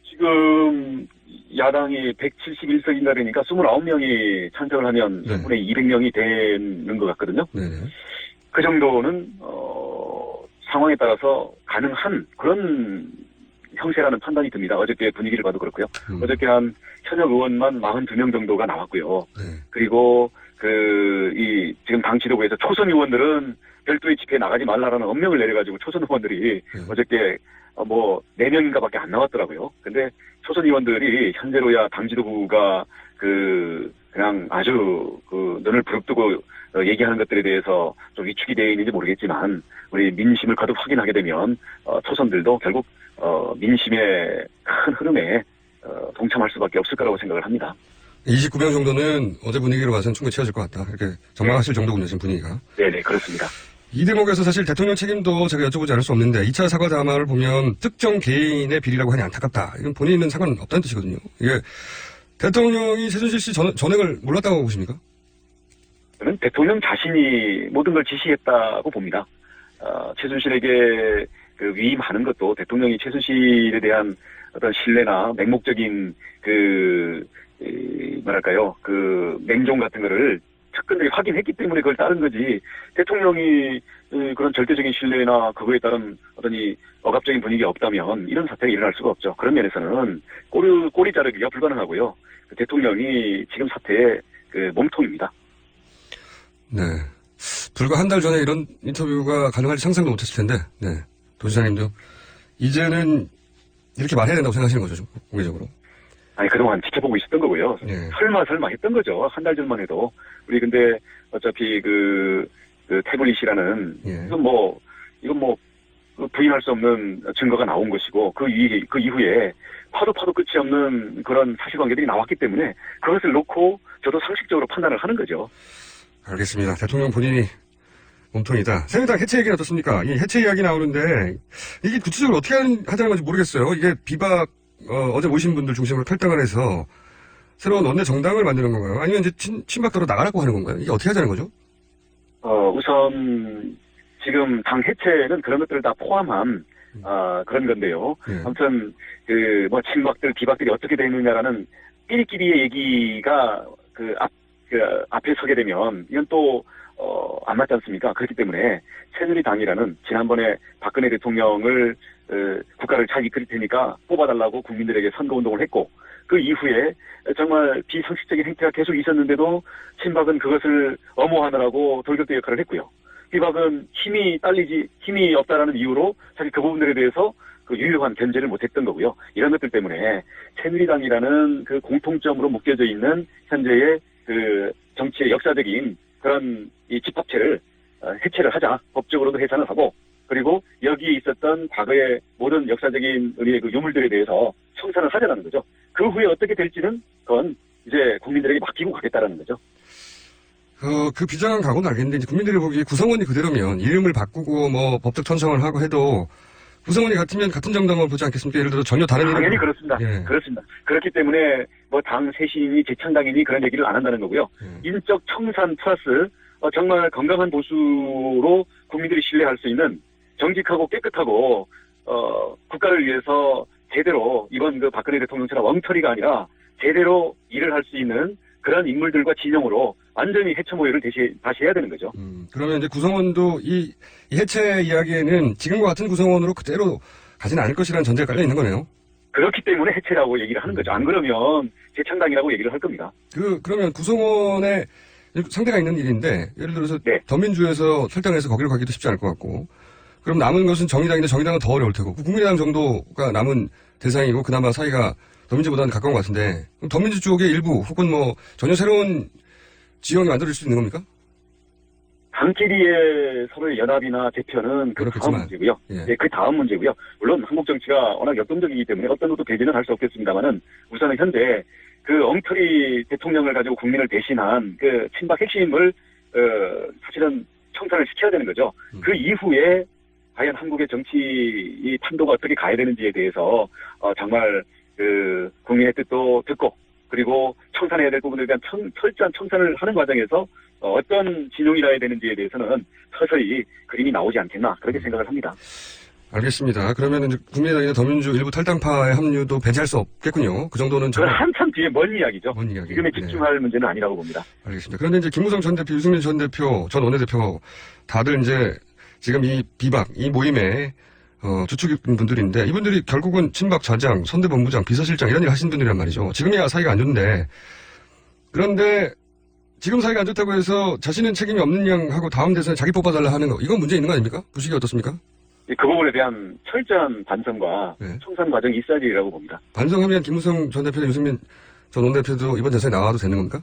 N: 지금 야당이 171석인가 되니까 29명이 찬성을 하면 충분히 200명이 되는 것 같거든요. 그 정도는 상황에 따라서 가능한 그런 형세라는 판단이 듭니다. 어저께 분위기를 봐도 그렇고요. 어저께 한 현역 의원만 42명 정도가 나왔고요. 그리고 지금 당 지도부에서 초선 의원들은 별도의 집회에 나가지 말라라는 엄명을 내려가지고 초선 의원들이 어저께 4명인가 밖에 안 나왔더라고요. 근데 초선 의원들이 현재로야 당 지도부가 그냥 아주 눈을 부릅뜨고 얘기하는 것들에 대해서 좀 위축이 되어 있는지 모르겠지만 우리 민심을 거듭 확인하게 되면 초선들도 결국 민심의 큰 흐름에 동참할 수밖에 없을 거라고 생각을 합니다.
G: 29명 정도는 어제 분위기로 봐서는 충분히 채워질 것 같다. 이렇게 전망하실 정도군요, 지금 분위기가.
N: 네네, 그렇습니다.
G: 이 대목에서 사실 대통령 책임도 제가 여쭤보지 않을 수 없는데 2차 사과 담화를 보면 특정 개인의 비리라고 하니 안타깝다. 이건 본인은 상관없다는 뜻이거든요. 이게 대통령이 최순실 씨 전액을 몰랐다고 보십니까?
N: 저는 대통령 자신이 모든 걸 지시했다고 봅니다. 최순실에게 위임하는 것도 대통령이 최순실에 대한 어떤 신뢰나 맹목적인 맹종 같은 거를 측근들이 확인했기 때문에 그걸 따른 거지. 대통령이 그런 절대적인 신뢰나 그거에 따른 어떤 이 억압적인 분위기가 없다면 이런 사태가 일어날 수가 없죠. 그런 면에서는 꼬리 자르기가 불가능하고요. 그 대통령이 지금 사태의 그 몸통입니다.
G: 네. 불과 한 달 전에 이런 인터뷰가 가능할지 상상도 못했을 텐데, 네. 도지사님도 이제는 이렇게 말해야 된다고 생각하시는 거죠, 공개적으로?
N: 아니, 그동안 지켜보고 있었던 거고요.
G: 네.
N: 설마 했던 거죠. 한 달 전만 해도. 우리 근데 어차피 그 태블릿이라는, 이건 뭐 부인할 수 없는 증거가 나온 것이고, 그 이후에 파도 끝이 없는 그런 사실관계들이 나왔기 때문에 그것을 놓고 저도 상식적으로 판단을 하는 거죠.
G: 알겠습니다. 대통령 본인이 몸통이다. 새누리당 해체 얘기는 어떻습니까? 이 해체 이야기 나오는데 이게 구체적으로 어떻게 하자는 건지 모르겠어요. 이게 비박 어제 모신 분들 중심으로 탈당을 해서 새로운 원내 정당을 만드는 건가요? 아니면 이제 친박도로 나가라고 하는 건가요? 이게 어떻게 하자는 거죠?
N: 우선 지금 당 해체는 그런 것들을 다 포함한 그런 건데요. 아무튼 뭐 친박들, 비박들이 어떻게 되느냐라는 끼리끼리의 얘기가 앞에 서게 되면 이건 또 안 맞지 않습니까? 그렇기 때문에 새누리당이라는 지난번에 박근혜 대통령을 국가를 잘 이끌 테니까 뽑아달라고 국민들에게 선거운동을 했고 그 이후에 정말 비상식적인 행태가 계속 있었는데도 친박은 그것을 엄호하느라고 돌격대 역할을 했고요. 비박은 힘이 없다라는 이유로 사실 그 부분들에 대해서 그 유효한 견제를 못했던 거고요. 이런 것들 때문에 새누리당이라는 그 공통점으로 묶여져 있는 현재의 그 정치의 역사적인 그런 이 집합체를 해체를 하자. 법적으로도 해산을 하고 그리고 여기에 있었던 과거의 모든 역사적인 우리의 그 유물들에 대해서 청산을 하자는 거죠. 그 후에 어떻게 될지는 그건 이제 국민들에게 맡기고 가겠다라는 거죠.
G: 그 비장한 각오는 알겠는데, 이제 국민들이 보기에 구성원이 그대로면 이름을 바꾸고 뭐 법적 천성을 하고 해도 구성원이 같으면 같은 정당을 보지 않겠습니까? 예를 들어 전혀 다른
N: 당연히
G: 이름.
N: 그렇습니다.
G: 예.
N: 그렇습니다. 그렇기 때문에 뭐 당 쇄신이니 재창당이니 그런 얘기를 안 한다는 거고요. 인적 청산 플러스 정말 건강한 보수로 국민들이 신뢰할 수 있는 정직하고 깨끗하고 국가를 위해서 제대로 이번 그 박근혜 대통령처럼 엉터리가 아니라 제대로 일을 할 수 있는 그런 인물들과 진영으로 완전히 해체 모의를 다시 해야 되는 거죠.
G: 그러면 이제 구성원도 이 해체 이야기에는 지금과 같은 구성원으로 그대로 가지는 않을 것이라는 전제가 깔려 있는 거네요.
N: 그렇기 때문에 해체라고 얘기를 하는 거죠. 안 그러면 재창당이라고 얘기를 할 겁니다.
G: 그러면 구성원의 상대가 있는 일인데, 예를 들어서 더민주에서 탈당해서 거기로 가기도 쉽지 않을 것 같고, 그럼 남은 것은 정의당인데 정의당은 더 어려울 테고, 국민의당 정도가 남은 대상이고 그나마 사이가 더민주보다는 가까운 것 같은데, 그럼 더민주 쪽의 일부 혹은 뭐 전혀 새로운 지형이 만들어질 수 있는 겁니까?
N: 당끼리의 서로의 연합이나 대표는 그 다음 문제고요. 그 다음 문제고요. 물론 한국 정치가 워낙 역동적이기 때문에 어떤 것도 배제는 할 수 없겠습니다만은 우선은 현재 그 엉터리 대통령을 가지고 국민을 대신한 그 친박 핵심을 사실은 청산을 시켜야 되는 거죠. 그 이후에 과연 한국의 정치 판도가 어떻게 가야 되는지에 대해서 정말 그 국민의 뜻도 듣고 그리고 청산해야 될 부분에 대한 철저한 청산을 하는 과정에서 어떤 진영이라 해야 되는지에 대해서는 서서히 그림이 나오지 않겠나 그렇게 생각을 합니다.
G: 알겠습니다. 그러면 이제 국민의당이나 더민주 일부 탈당파의 합류도 배제할 수 없겠군요. 그 정도는
N: 그건 한참 뒤에 먼 이야기죠.
G: 먼 이야기.
N: 지금에 집중할 문제는 아니라고 봅니다.
G: 알겠습니다. 그런데 이제 김무성 전 대표, 유승민 전 대표, 전 원내대표 다들 이제 지금 이 비박, 이 모임에 주축인 분들인데 이분들이 결국은 친박 좌장, 선대본부장, 비서실장 이런 일 하신 분들이란 말이죠. 지금이야 사이가 안 좋은데 그런데 지금 사이가 안 좋다고 해서 자신은 책임이 없는 양 하고 다음 대선에 자기 뽑아달라 하는 거 이건 문제 있는 거 아닙니까? 부식이 어떻습니까?
N: 그 부분에 대한 철저한 반성과 청산 과정이 있어야 되리라고 봅니다.
G: 반성하면 김무성 전 대표나 유승민 전 원내대표도 이번 대선에 나와도 되는 겁니까?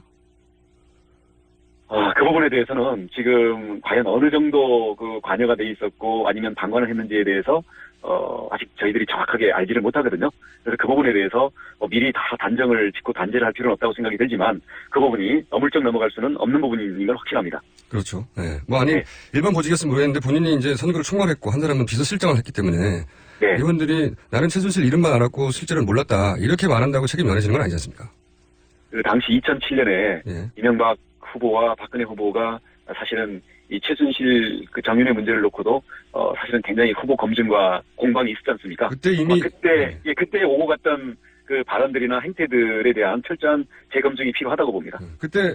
N: 그 부분에 대해서는 지금 과연 어느 정도 그 관여가 돼 있었고 아니면 방관을 했는지에 대해서 아직 저희들이 정확하게 알지를 못하거든요. 그래서 그 부분에 대해서 미리 다 단정을 짓고 단죄를 할 필요는 없다고 생각이 들지만 그 부분이 어물쩍 넘어갈 수는 없는 부분인 걸 확실합니다.
G: 그렇죠. 네. 일반 보직이었으면 모르겠는데 본인이 이제 선거를 총괄했고 한 사람은 비서실장을 했기 때문에 이분들이 나는 최순실 이름만 알았고 실제로는 몰랐다 이렇게 말한다고 책임 면해지는 건 아니지 않습니까?
N: 그 당시 2007년에 이명박 후보와 박근혜 후보가 사실은 이 최순실 그 정윤회 문제를 놓고도 사실은 굉장히 후보 검증과 공방이 있었지 않습니까?
G: 그때 이미
N: 그때 오고 갔던 그 발언들이나 행태들에 대한 철저한 재검증이 필요하다고 봅니다.
G: 그때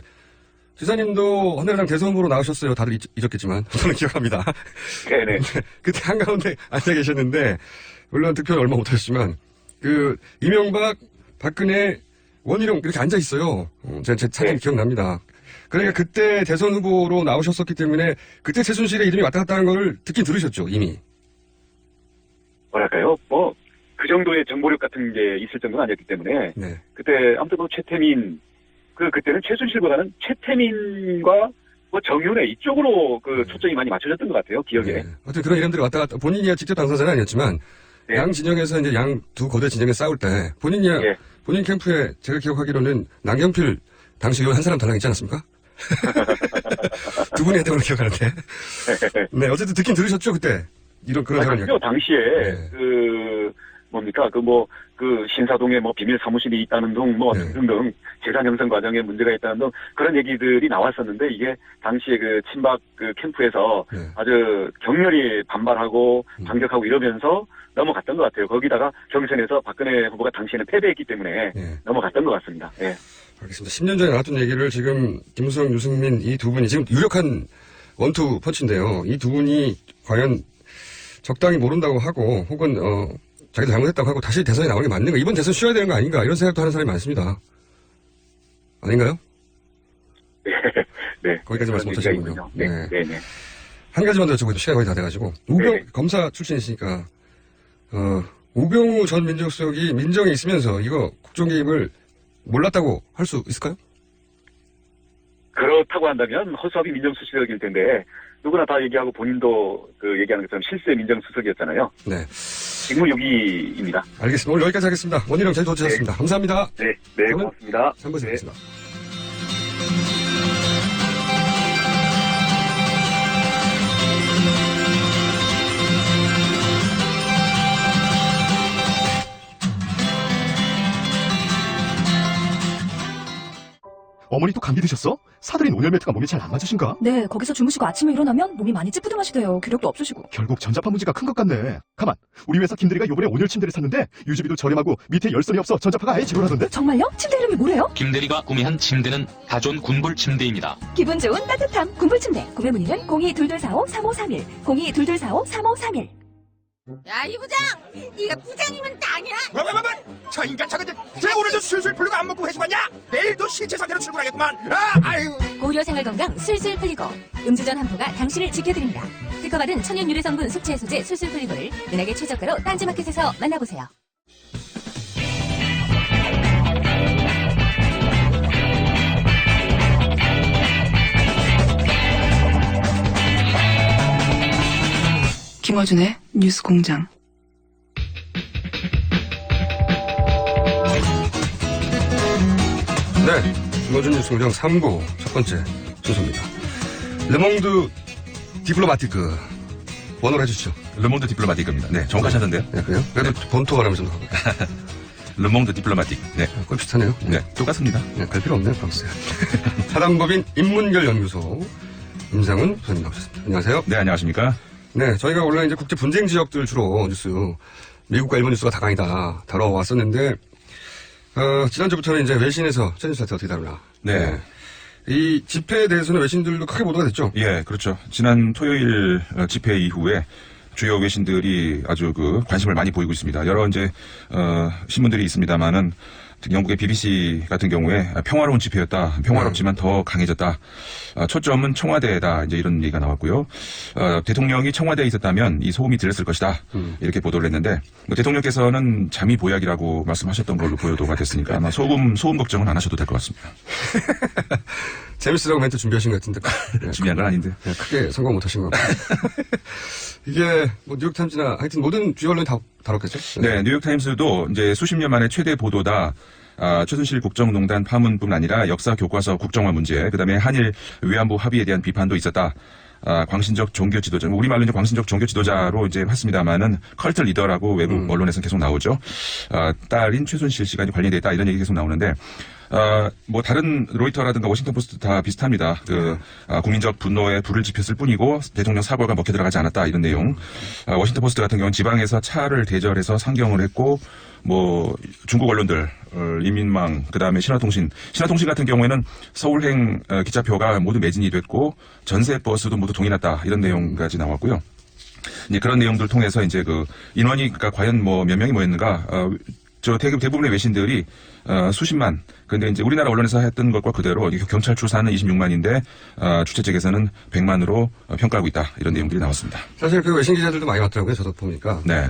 G: 지사님도 헌혜랑 대선 후보로 나오셨어요. 다들 잊었겠지만 저는 기억합니다.
N: 네네.
G: 그때 한가운데 앉아 계셨는데 물론 득표는 얼마 못하셨지만 그 이명박, 박근혜, 원희룡 이렇게 앉아 있어요. 제 사진 기억납니다. 그러니까 그때 대선 후보로 나오셨었기 때문에 그때 최순실의 이름이 왔다 갔다 하는 걸 듣긴 들으셨죠 이미.
N: 뭐랄까요? 그 정도의 정보력 같은 게 있을 정도는 아니었기 때문에
G: 네.
N: 그때 아무튼 최태민 그때는 최순실보다는 최태민과 정윤회 이쪽으로 초점이 많이 맞춰졌던 것 같아요 기억에.
G: 네. 어쨌든 그런 이름들이 왔다 갔다 본인이 직접 당사자는 아니었지만
N: 네.
G: 양 진영에서 이제 양 두 거대 진영에 싸울 때 본인 캠프에 제가 기억하기로는 남경필 당시 의원 한 사람 달랑 있지 않았습니까? 두 분이 했던 걸로 기억하는데. 네, 어쨌든 듣긴 들으셨죠 그때 그런 상황이요.
N: 당시에 신사동에 비밀 사무실이 있다는 등 등등 재산 형성 과정에 문제가 있다는 등 그런 얘기들이 나왔었는데 이게 당시에 친박 캠프에서 아주 격렬히 반발하고 반격하고 이러면서 넘어갔던 것 같아요. 거기다가 경선에서 박근혜 후보가 당시에는 패배했기 때문에 넘어갔던 것 같습니다. 예.
G: 알겠습니다. 10년 전에 나왔던 얘기를 지금 김무성, 유승민 이 두 분이 지금 유력한 원투 펀치인데요. 이 두 분이 과연 적당히 모른다고 하고 혹은 자기도 잘못했다고 하고 다시 대선에 나오는 게 맞는가? 이번 대선 쉬어야 되는 거 아닌가? 이런 생각도 하는 사람이 많습니다. 아닌가요?
N: 네.
G: 거기까지 말씀 못하시는군요.
N: 네.
G: 한 가지만 더 여쭤보고 시간이 거의 다 돼가지고 검사 출신이시니까 우병우 전 민정수석이 민정에 있으면서 이거 국정 개입을 몰랐다고 할 수 있을까요?
N: 그렇다고 한다면 허수아비 민정수석일 텐데 누구나 다 얘기하고 본인도 얘기하는 것처럼 실세 민정수석이었잖아요.
G: 네.
N: 직무유기입니다.
G: 알겠습니다. 오늘 여기까지 하겠습니다. 원희룡 잘 도와주셨습니다. 감사합니다.
N: 네, 고맙습니다.
G: 3번에서 뵙겠습니다.
F: 어머니도 감기 드셨어? 사들인 온열 매트가 몸에 잘 안 맞으신가?
B: 네, 거기서 주무시고 아침에 일어나면 몸이 많이 찌뿌둥하시대요. 기력도 없으시고.
F: 결국 전자파 문제가 큰 것 같네. 가만, 우리 회사 김대리가 요번에 온열 침대를 샀는데 유지비도 저렴하고 밑에 열선이 없어 전자파가 아예 제로라던데?
B: 정말요? 침대 이름이 뭐래요?
O: 김대리가 구매한 침대는 다존 군불 침대입니다.
B: 기분 좋은 따뜻함 군불침대. 구매 문의는 0222453531 0222453531.
P: 야, 이 부장! 네가 부장이면 땅이야!
Q: 저 인간 저거 제 오늘도 술술 풀리고 안 먹고 회식 왔냐? 내일도 신체 상태로 출근하겠구만. 아유.
M: 고려 생활건강 술술 풀리고 음주전 한포가 당신을 지켜드립니다. 특허받은 천연 유래 성분 숙취 해소제 술술 풀리고를 은하계 최저가로 딴지마켓에서 만나보세요.
R: 김어준의 뉴스공장.
G: 네, 김어준 뉴스공장 3부 첫 번째 순서입니다. 르몽드 디플로마티크 번호를 해주시죠.
S: 르몽드 디플로마티크입니다. 네, 정확하셨는데요.
G: 네, 그래요? 그래도 본토 발음을 좀
S: 르몽드 디플로마틱. 네.
G: 거의 비슷하네요.
S: 네, 똑같습니다.
G: 네, 갈 필요 없네요, 프랑스. 사단법인 인문결연구소 임상훈 부장님 나오셨습니다. 안녕하세요.
S: 네, 안녕하십니까.
G: 네, 저희가 원래 이제 국제 분쟁 지역들 주로 뉴스, 미국과 일본 뉴스가 다강이다 다뤄왔었는데, 지난주부터는 이제 외신에서 최진 사태 어떻게 다루나.
S: 네.
G: 이 집회에 대해서는 외신들도 크게 보도가 됐죠?
S: 예, 그렇죠. 지난 토요일 집회 이후에 주요 외신들이 아주 관심을 많이 보이고 있습니다. 여러 이제, 신문들이 있습니다만은 특히 영국의 BBC 같은 경우에 평화로운 집회였다. 평화롭지만 더 강해졌다. 초점은 청와대다. 이제 이런 얘기가 나왔고요. 대통령이 청와대에 있었다면 이 소음이 들렸을 것이다. 이렇게 보도를 했는데 대통령께서는 잠이 보약이라고 말씀하셨던 걸로 보도가 됐으니까 아마 소음 걱정은 안 하셔도 될 것 같습니다.
G: 재밌으라고 멘트 준비하신 것 같은데.
S: 준비한 건 아닌데.
G: 크게 성공 못하신 것 같아요. 이게 뉴욕타임즈나 하여튼 모든 주요 언론이 다 다뤘겠죠?
S: 네, 뉴욕타임스도 이제 수십 년 만에 최대 보도다. 최순실 국정농단 파문뿐 아니라 역사 교과서 국정화 문제, 그다음에 한일 위안부 합의에 대한 비판도 있었다. 광신적 종교 지도자, 우리말로 이제 광신적 종교 지도자로 이제 했습니다만은 컬트 리더라고 외국 언론에서는 계속 나오죠. 딸인 최순실 씨가 관련돼 있다 이런 얘기 계속 나오는데 뭐 다른 로이터라든가 워싱턴 포스트 다 비슷합니다. 국민적 분노에 불을 지폈을 뿐이고 대통령 사과가 먹혀 들어가지 않았다 이런 내용. 워싱턴 포스트 같은 경우는 지방에서 차를 대절해서 상경을 했고 뭐 중국 언론들 인민망 그다음에 신화통신 같은 경우에는 서울행 기차표가 모두 매진이 됐고 전세 버스도 모두 동일했다 이런 내용까지 나왔고요. 이제 그런 내용들 통해서 이제 그 인원이 그러니까 과연 뭐 몇 명이 모였는가 대부분의 외신들이 수십만. 근데 이제 우리나라 언론에서 했던 것과 그대로 경찰 추산은 26만인데 주최 측에서는 100만으로 평가하고 있다. 이런 내용들이 나왔습니다.
G: 사실 그 외신 기자들도 많이 왔더라고요. 저도 보니까.
S: 네.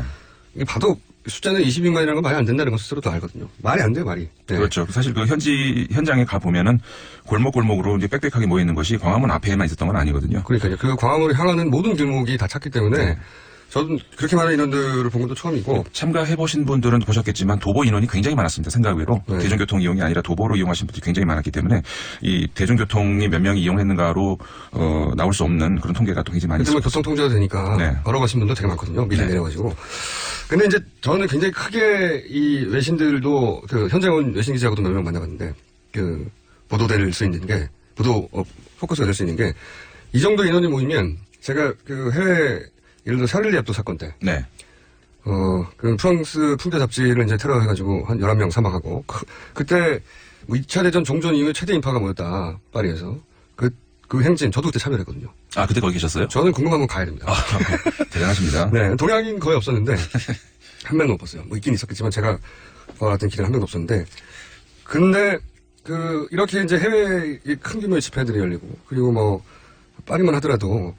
G: 이게 봐도 숫자는 26만이라는 건 말이 안 된다는 건 스스로도 알거든요. 말이 안 돼요, 말이. 네.
S: 그렇죠. 사실 그 현장에 가 보면은 골목골목으로 이제 빽빽하게 모여 있는 것이 광화문 앞에만 있었던 건 아니거든요.
G: 그러니까요. 그 광화문을 향하는 모든 길목이 다 찼기 때문에.
S: 네.
G: 저는 그렇게 많은 인원들을 본 것도 처음이고.
S: 참가해보신 분들은 보셨겠지만 도보 인원이 굉장히 많았습니다. 생각외로. 네. 대중교통 이용이 아니라 도보로 이용하신 분들이 굉장히 많았기 때문에 이 대중교통이 몇 명이 이용했는가로 나올 수 없는 그런 통계가 또 굉장히 많이 있습니다.
G: 교통통제가 되니까
S: 네.
G: 걸어가신 분도 되게 많거든요. 미리
S: 네.
G: 내려가지고. 근데 이제 저는 굉장히 크게 이 외신들도 그 현장 온 외신 기자하고도 몇 명 만나봤는데 그 보도될 수 있는 게 포커스가 될 수 있는 게 이 정도 인원이 모이면 제가 그 해외 예를 들어 샤를리 heb도 사건 때.
S: 네.
G: 그 프랑스 풍자 잡지를 이제 테러해가지고 한 11명 사망하고, 그때 2차 대전 종전 이후에 최대 인파가 모였다, 파리에서. 그 행진, 저도 그때 참여했거든요.
S: 아, 그때 거기 계셨어요?
G: 저는 궁금하면 가야 됩니다.
S: 대단하십니다.
G: 네, 동양인 거의 없었는데, 한 명도 못 봤어요. 뭐 있긴 있었겠지만, 제가 같은 길은 한 명도 없었는데, 근데, 이렇게 이제 해외 큰 규모의 집회들이 열리고, 그리고 뭐, 파리만 하더라도,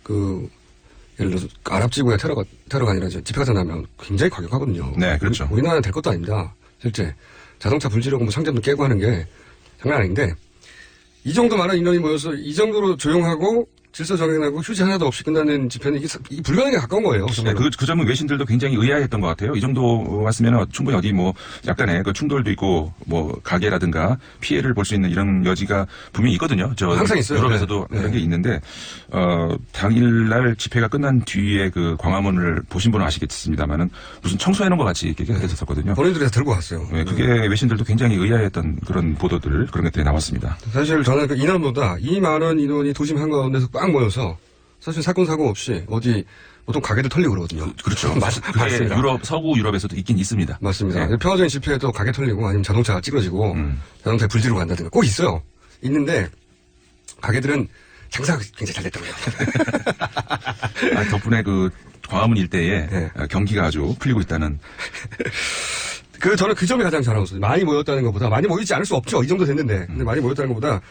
G: 예를 들어서 아랍 지구의 테러가 아니라 집회 같은 나면 굉장히 과격하거든요.
S: 네, 그렇죠.
G: 우리나라는 될 것도 아닙니다. 실제 자동차 불지르고 뭐 상점도 깨고 하는 게 장난 아닌데 이 정도 많은 인원이 모여서 이 정도로 조용하고 질서 정연하고 휴지 하나도 없이 끝나는 집회는 이게 불가능에 가까운 거예요.
S: 네, 그 점은 외신들도 굉장히 의아했던 것 같아요. 이 정도 왔으면 충분히 어디 뭐 약간의 그 충돌도 있고 뭐 가게라든가 피해를 볼 수 있는 이런 여지가 분명히 있거든요.
G: 항상 있어요.
S: 유럽에서도
G: 네.
S: 그런 게 있는데 당일날 집회가 끝난 뒤에 그 광화문을 보신 분은 아시겠습니다만은 무슨 청소해놓은 것 같이 이렇게 됐었거든요.
G: 본인들이 다 들고 왔어요.
S: 네, 그게 외신들도 굉장히 의아했던 그런 보도들 그런 것들이 나왔습니다.
G: 사실 저는 그 인원보다 이 많은 인원이 도심 한가운데서 꽉 모여서 사실 사건 사고 없이 어디 보통 가게도 털리고 그러거든요.
S: 그렇죠.
G: 맞습니다.
S: 서구 유럽에서도 있긴 있습니다.
G: 맞습니다.
S: 네.
G: 평화적인 집회에도 가게 털리고 아니면 자동차가 찌그러지고 자동차에 불 지르고 간다든가 꼭 있어요. 있는데 가게들은 장사가 굉장히 잘 됐다고요.
S: 덕분에 그 광화문 일대에 경기가 아주 풀리고 있다는.
G: 저는 그 점이 가장 잘하고 있어요. 많이 모였다는 것보다 많이 모이지 않을 수 없죠. 이 정도 됐는데 근데 많이 모였다는 것보다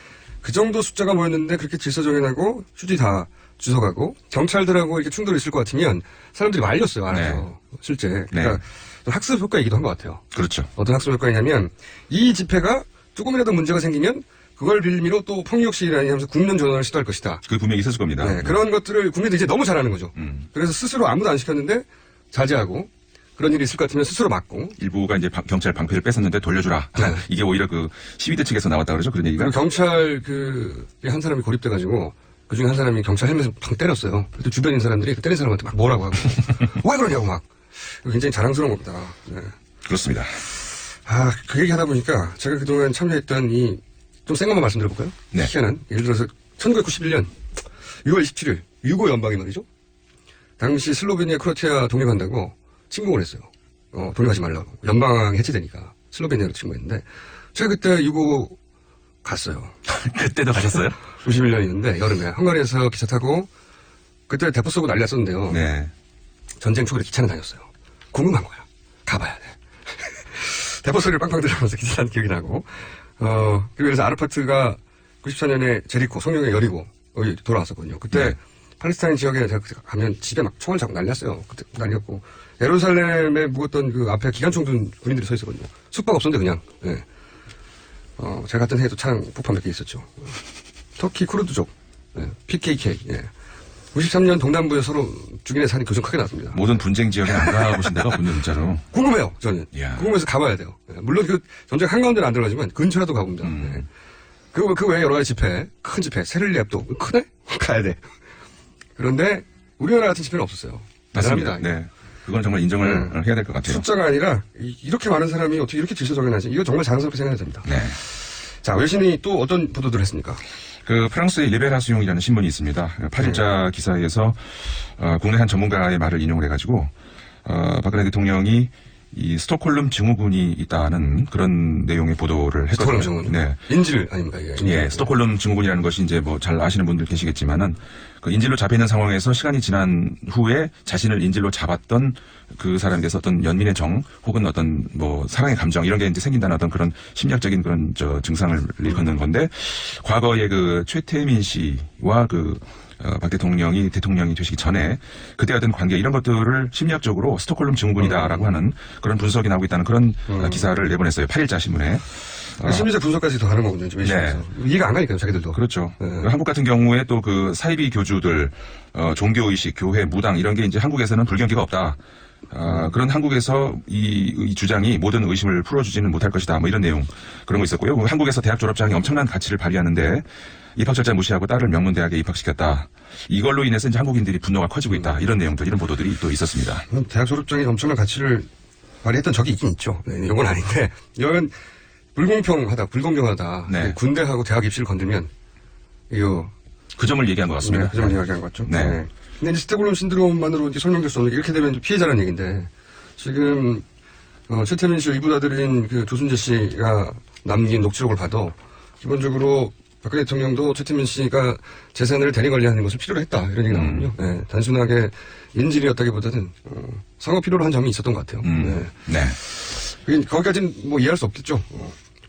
G: 그 정도 숫자가 모였는데 그렇게 질서정연하고 휴지 다 주워가고 경찰들하고 이렇게 충돌이 있을 것 같으면 사람들이 말렸어요. 알아서.
S: 네. 실제.
G: 그러니까 학습 효과이기도 한 것 같아요.
S: 그렇죠.
G: 어떤 학습 효과이냐면 이 집회가 조금이라도 문제가 생기면 그걸 빌미로 또 폭력 시위라니 하면서 국면 전환을 시도할 것이다.
S: 그 분명히 있었을 겁니다.
G: 네, 그런 것들을 국민들이 이제 너무 잘하는 거죠. 그래서 스스로 아무도 안 시켰는데 자제하고 그런 일이 있을 것 같으면 스스로 막고.
S: 일부가 이제 경찰 방패를 뺐었는데 돌려주라.
G: 네.
S: 이게 오히려 그 시위대 측에서 나왔다 그러죠. 그런 얘기가.
G: 경찰 한 사람이 고립돼가지고 그 중에 한 사람이 경찰 헬멧을 팡 때렸어요. 그때 주변인 사람들이 그 때린 사람한테 막 뭐라고 하고 왜 그러냐고 막. 굉장히 자랑스러운 겁니다. 네.
S: 그렇습니다.
G: 그 얘기 하다 보니까 제가 그동안 참여했던 좀 센 것만 말씀드려볼까요?
S: 네.
G: 희한한. 예를 들어서 1991년 6월 27일 유고 연방이 말이죠. 당시 슬로베니아 크로아티아 독립한다고 침공을 했어요. 독립하지 말라고. 연방 해체되니까 슬로베니아로 침공했는데 제가 그때 유고 갔어요.
S: 그때도 가셨어요?
G: 91년이었는데 여름에 헝가리에서 기차 타고 그때 대포 쏘고 난리 났었는데요.
S: 네.
G: 전쟁 초기에 기차는 다녔어요. 궁금한 거야. 가봐야 돼. 대포 소리를 빵빵 들으면서 기차 탄 기억이 나고 그리고 그래서 아르파트가 94년에 제리코, 성령의 여리고 여기 돌아왔었거든요. 그때
S: 네.
G: 팔레스타인 지역에 제가 가면 집에 막 총을 잡고 난리났어요. 그때 난리였고 예루살렘에 묵었던 그 앞에 기관총 든 군인들이 서 있었거든요. 숙박 없었는데 그냥. 네. 제가 갔던 해에도 차량 폭파 몇 개 있었죠. 터키 쿠르드족, PKK. 93년 동남부에 서로 죽인 애 산이 교정 크게 났습니다.
S: 모든 분쟁 지역에 안 가보신 데가 없군요, 진짜로.
G: 궁금해요, 저는.
S: 이야.
G: 궁금해서 가봐야 돼요. 물론 전쟁 한가운데는 안 들어가지만 근처라도 가봅니다. 그 외에 여러 가지 집회, 큰 집회, 세를리 heb도 크네? 가야 돼. 그런데 우리나라 같은 집회는 없었어요.
S: 맞습니다. 네. 그건 정말 인정을 해야 될 것 같아요.
G: 숫자가 아니라 이렇게 많은 사람이 어떻게 이렇게 질서정연하지? 이거 정말 자랑스럽게 생각해야 됩니다.
S: 네.
G: 자, 외신이 또 어떤 보도들을 했습니까?
S: 그 프랑스의 리베라시옹이라는 신문이 있습니다. 8일자 기사에서 국내 한 전문가의 말을 인용을 해가지고 박근혜 대통령이 이 스톡홀름 증후군이 있다는 그런 내용의 보도를 했거든요.
G: 스톡홀름 증후군?
S: 네.
G: 인질 아닙니까 이게?
S: 예, 스톡홀름 증후군이라는 것이 이제 뭐 잘 아시는 분들 계시겠지만은 그 인질로 잡혀 있는 상황에서 시간이 지난 후에 자신을 인질로 잡았던 그 사람에 대해서 어떤 연민의 정 혹은 어떤 뭐 사랑의 감정 이런 게 이제 생긴다는 어떤 그런 심리학적인 그런 증상을 일컫는 건데 과거에 그 최태민 씨와 박 대통령이 되시기 전에 그때 어떤 관계 이런 것들을 심리학적으로 스톡홀름 증후군이다라고 하는 그런 분석이 나오고 있다는 그런 기사를 내보냈어요. 8일자 신문에.
G: 심리적 분석까지 더 하는 거군요.
S: 네.
G: 이해가 안 가니까요, 자기들도.
S: 그렇죠. 한국 같은 경우에 또 그 사이비 교주들, 종교의식, 교회, 무당 이런 게 이제 한국에서는 불경기가 없다. 그런 한국에서 이 주장이 모든 의심을 풀어주지는 못할 것이다. 뭐 이런 내용 그런 거 있었고요. 한국에서 대학 졸업장이 엄청난 가치를 발휘하는데 입학 절차 무시하고 딸을 명문대학에 입학시켰다. 이걸로 인해서 이제 한국인들이 분노가 커지고 있다. 이런 내용들, 이런 보도들이 또 있었습니다.
G: 대학 졸업장이 엄청난 가치를 발휘했던 적이 있긴 있죠. 네, 이건 아닌데 이건 불공평하다, 불공정하다.
S: 네.
G: 군대하고 대학 입시를 건들면 이거
S: 그 점을 얘기한 것 같습니다.
G: 네, 그 점을 얘기한 것 같죠.
S: 네.
G: 네. 근데 이제 스톡홀름 신드롬만으로 이제 설명될 수 없는 게 이렇게 되면 피해자라는 얘기인데 지금 최태민 씨와 이부다들인 그 조순재 씨가 남긴 녹취록을 봐도 기본적으로 박근혜 대통령도 최태민 씨가 재산을 대리관리하는 것을 필요로 했다 이런 얘기 나오거든요. 네, 단순하게 인질이었다기보다는 상호 필요로 한 점이 있었던 것 같아요.
S: 네.
G: 거기까지는 뭐 이해할 수 없겠죠.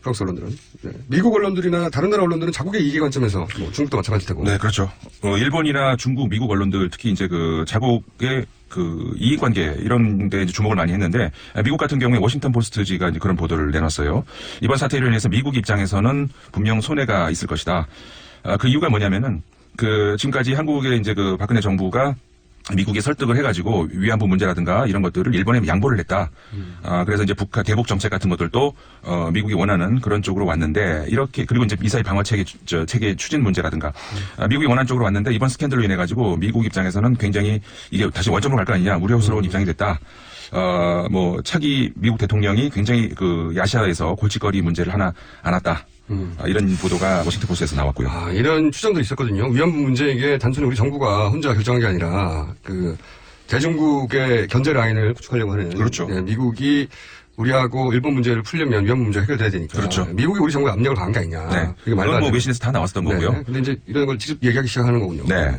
G: 프랑스 언론들은. 네. 미국 언론들이나 다른 나라 언론들은 자국의 이익의 관점에서 뭐 중국도 마찬가지일 테고.
S: 네, 그렇죠. 일본이나 중국, 미국 언론들 특히 이제 그 자국의 그 이익 관계 이런 데 이제 주목을 많이 했는데 미국 같은 경우에 워싱턴 포스트지가 이제 그런 보도를 내놨어요. 이번 사태로 인해서 미국 입장에서는 분명 손해가 있을 것이다. 그 이유가 뭐냐면은 그 지금까지 한국의 이제 그 박근혜 정부가 미국에 설득을 해가지고 위안부 문제라든가 이런 것들을 일본에 양보를 했다. 그래서 이제 대북 정책 같은 것들도 미국이 원하는 그런 쪽으로 왔는데 이렇게 그리고 이제 미사일 방어 체계 추진 문제라든가 미국이 원하는 쪽으로 왔는데 이번 스캔들로 인해 가지고 미국 입장에서는 굉장히 이게 다시 원점으로 갈 거 아니냐 우려스러운 입장이 됐다. 뭐 차기 미국 대통령이 굉장히 그 야시아에서 골칫거리 문제를 하나 안았다. 이런 보도가 워싱턴 포스트에서 나왔고요.
G: 이런 추정들이 있었거든요. 위안부 문제 이게 단순히 우리 정부가 혼자 결정한 게 아니라 그 대중국의 견제 라인을 구축하려고 하는.
S: 그렇죠.
G: 네, 미국이 우리하고 일본 문제를 풀려면 위안부 문제가 해결돼야 되니까.
S: 그렇죠.
G: 미국이 우리 정부에 압력을 가한 게 아니냐.
S: 네.
G: 그게 말도 안
S: 뭐
G: 되는.
S: 외신에서 다 나왔었던 거고요.
G: 근데 이제 이런 걸 직접 얘기하기 시작하는 거군요.
S: 네.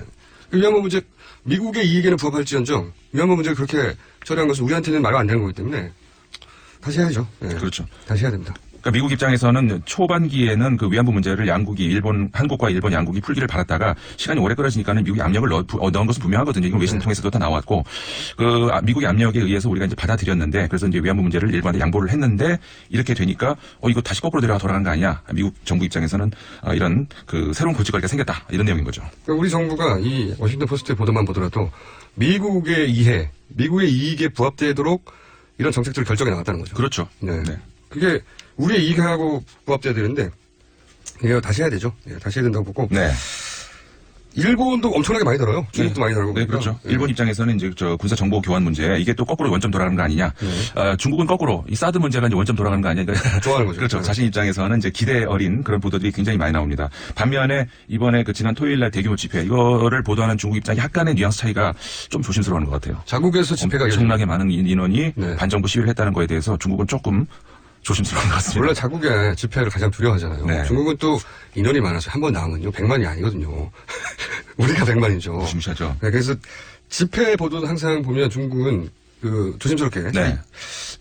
G: 그 위안부 문제 미국의 이익에는 부합할지언정 위안부 문제를 그렇게 처리한 것은 우리한테는 말이 안 되는 거기 때문에 다시 해야죠. 네.
S: 그렇죠.
G: 다시 해야 됩니다.
S: 그러니까 미국 입장에서는 초반기에는 그 위안부 문제를 한국과 일본 양국이 풀기를 바랐다가 시간이 오래 끌어지니까는 미국이 압력을 넣은 것은 분명하거든요. 이건 외신 통해서도 다 나왔고 그 미국의 압력에 의해서 우리가 이제 받아들였는데 그래서 이제 위안부 문제를 일본한테 양보를 했는데 이렇게 되니까 이거 다시 거꾸로 돌아간 거 아니야? 미국 정부 입장에서는 이런 그 새로운 골칫거리가 생겼다 이런 내용인 거죠.
G: 그러니까 우리 정부가 이 워싱턴 포스트의 보도만 보더라도 미국의 이해, 미국의 이익에 부합되도록 이런 정책들을 결정해 나갔다는 거죠.
S: 그렇죠.
G: 네. 그게 우리의 이익하고 부합돼야 되는데 이거 다시 해야 되죠. 네, 다시 해야 된다고 보고.
S: 네.
G: 일본도 엄청나게 많이 들어요. 중국도 많이 들어요.
S: 네, 그렇죠. 일본 입장에서는 이제 군사 정보 교환 문제 이게 또 거꾸로 원점 돌아가는 거 아니냐. 중국은 거꾸로 이 사드 문제가 이제 원점 돌아가는 거 아니냐.
G: 좋아하는 거죠.
S: 그렇죠. 자신 입장에서는 이제 기대 어린 그런 보도들이 굉장히 많이 나옵니다. 반면에 이번에 그 지난 토요일 날 대규모 집회 이거를 보도하는 중국 입장이 약간의 뉘앙스 차이가 좀 조심스러운 것 같아요.
G: 자국에서 집회가
S: 엄청나게 많은 인원이 반정부 시위를 했다는 거에 대해서 중국은 조금 조심스러운 것 같습니다.
G: 원래 자국의 집회를 가장 두려워하잖아요.
S: 네.
G: 중국은 또 인원이 많아서 한 번 나오면요 100만이 아니거든요. 우리가 100만이죠.
S: 무시무시하죠.
G: 네, 그래서 집회 보도는 항상 보면 중국은 그 조심스럽게.
S: 네.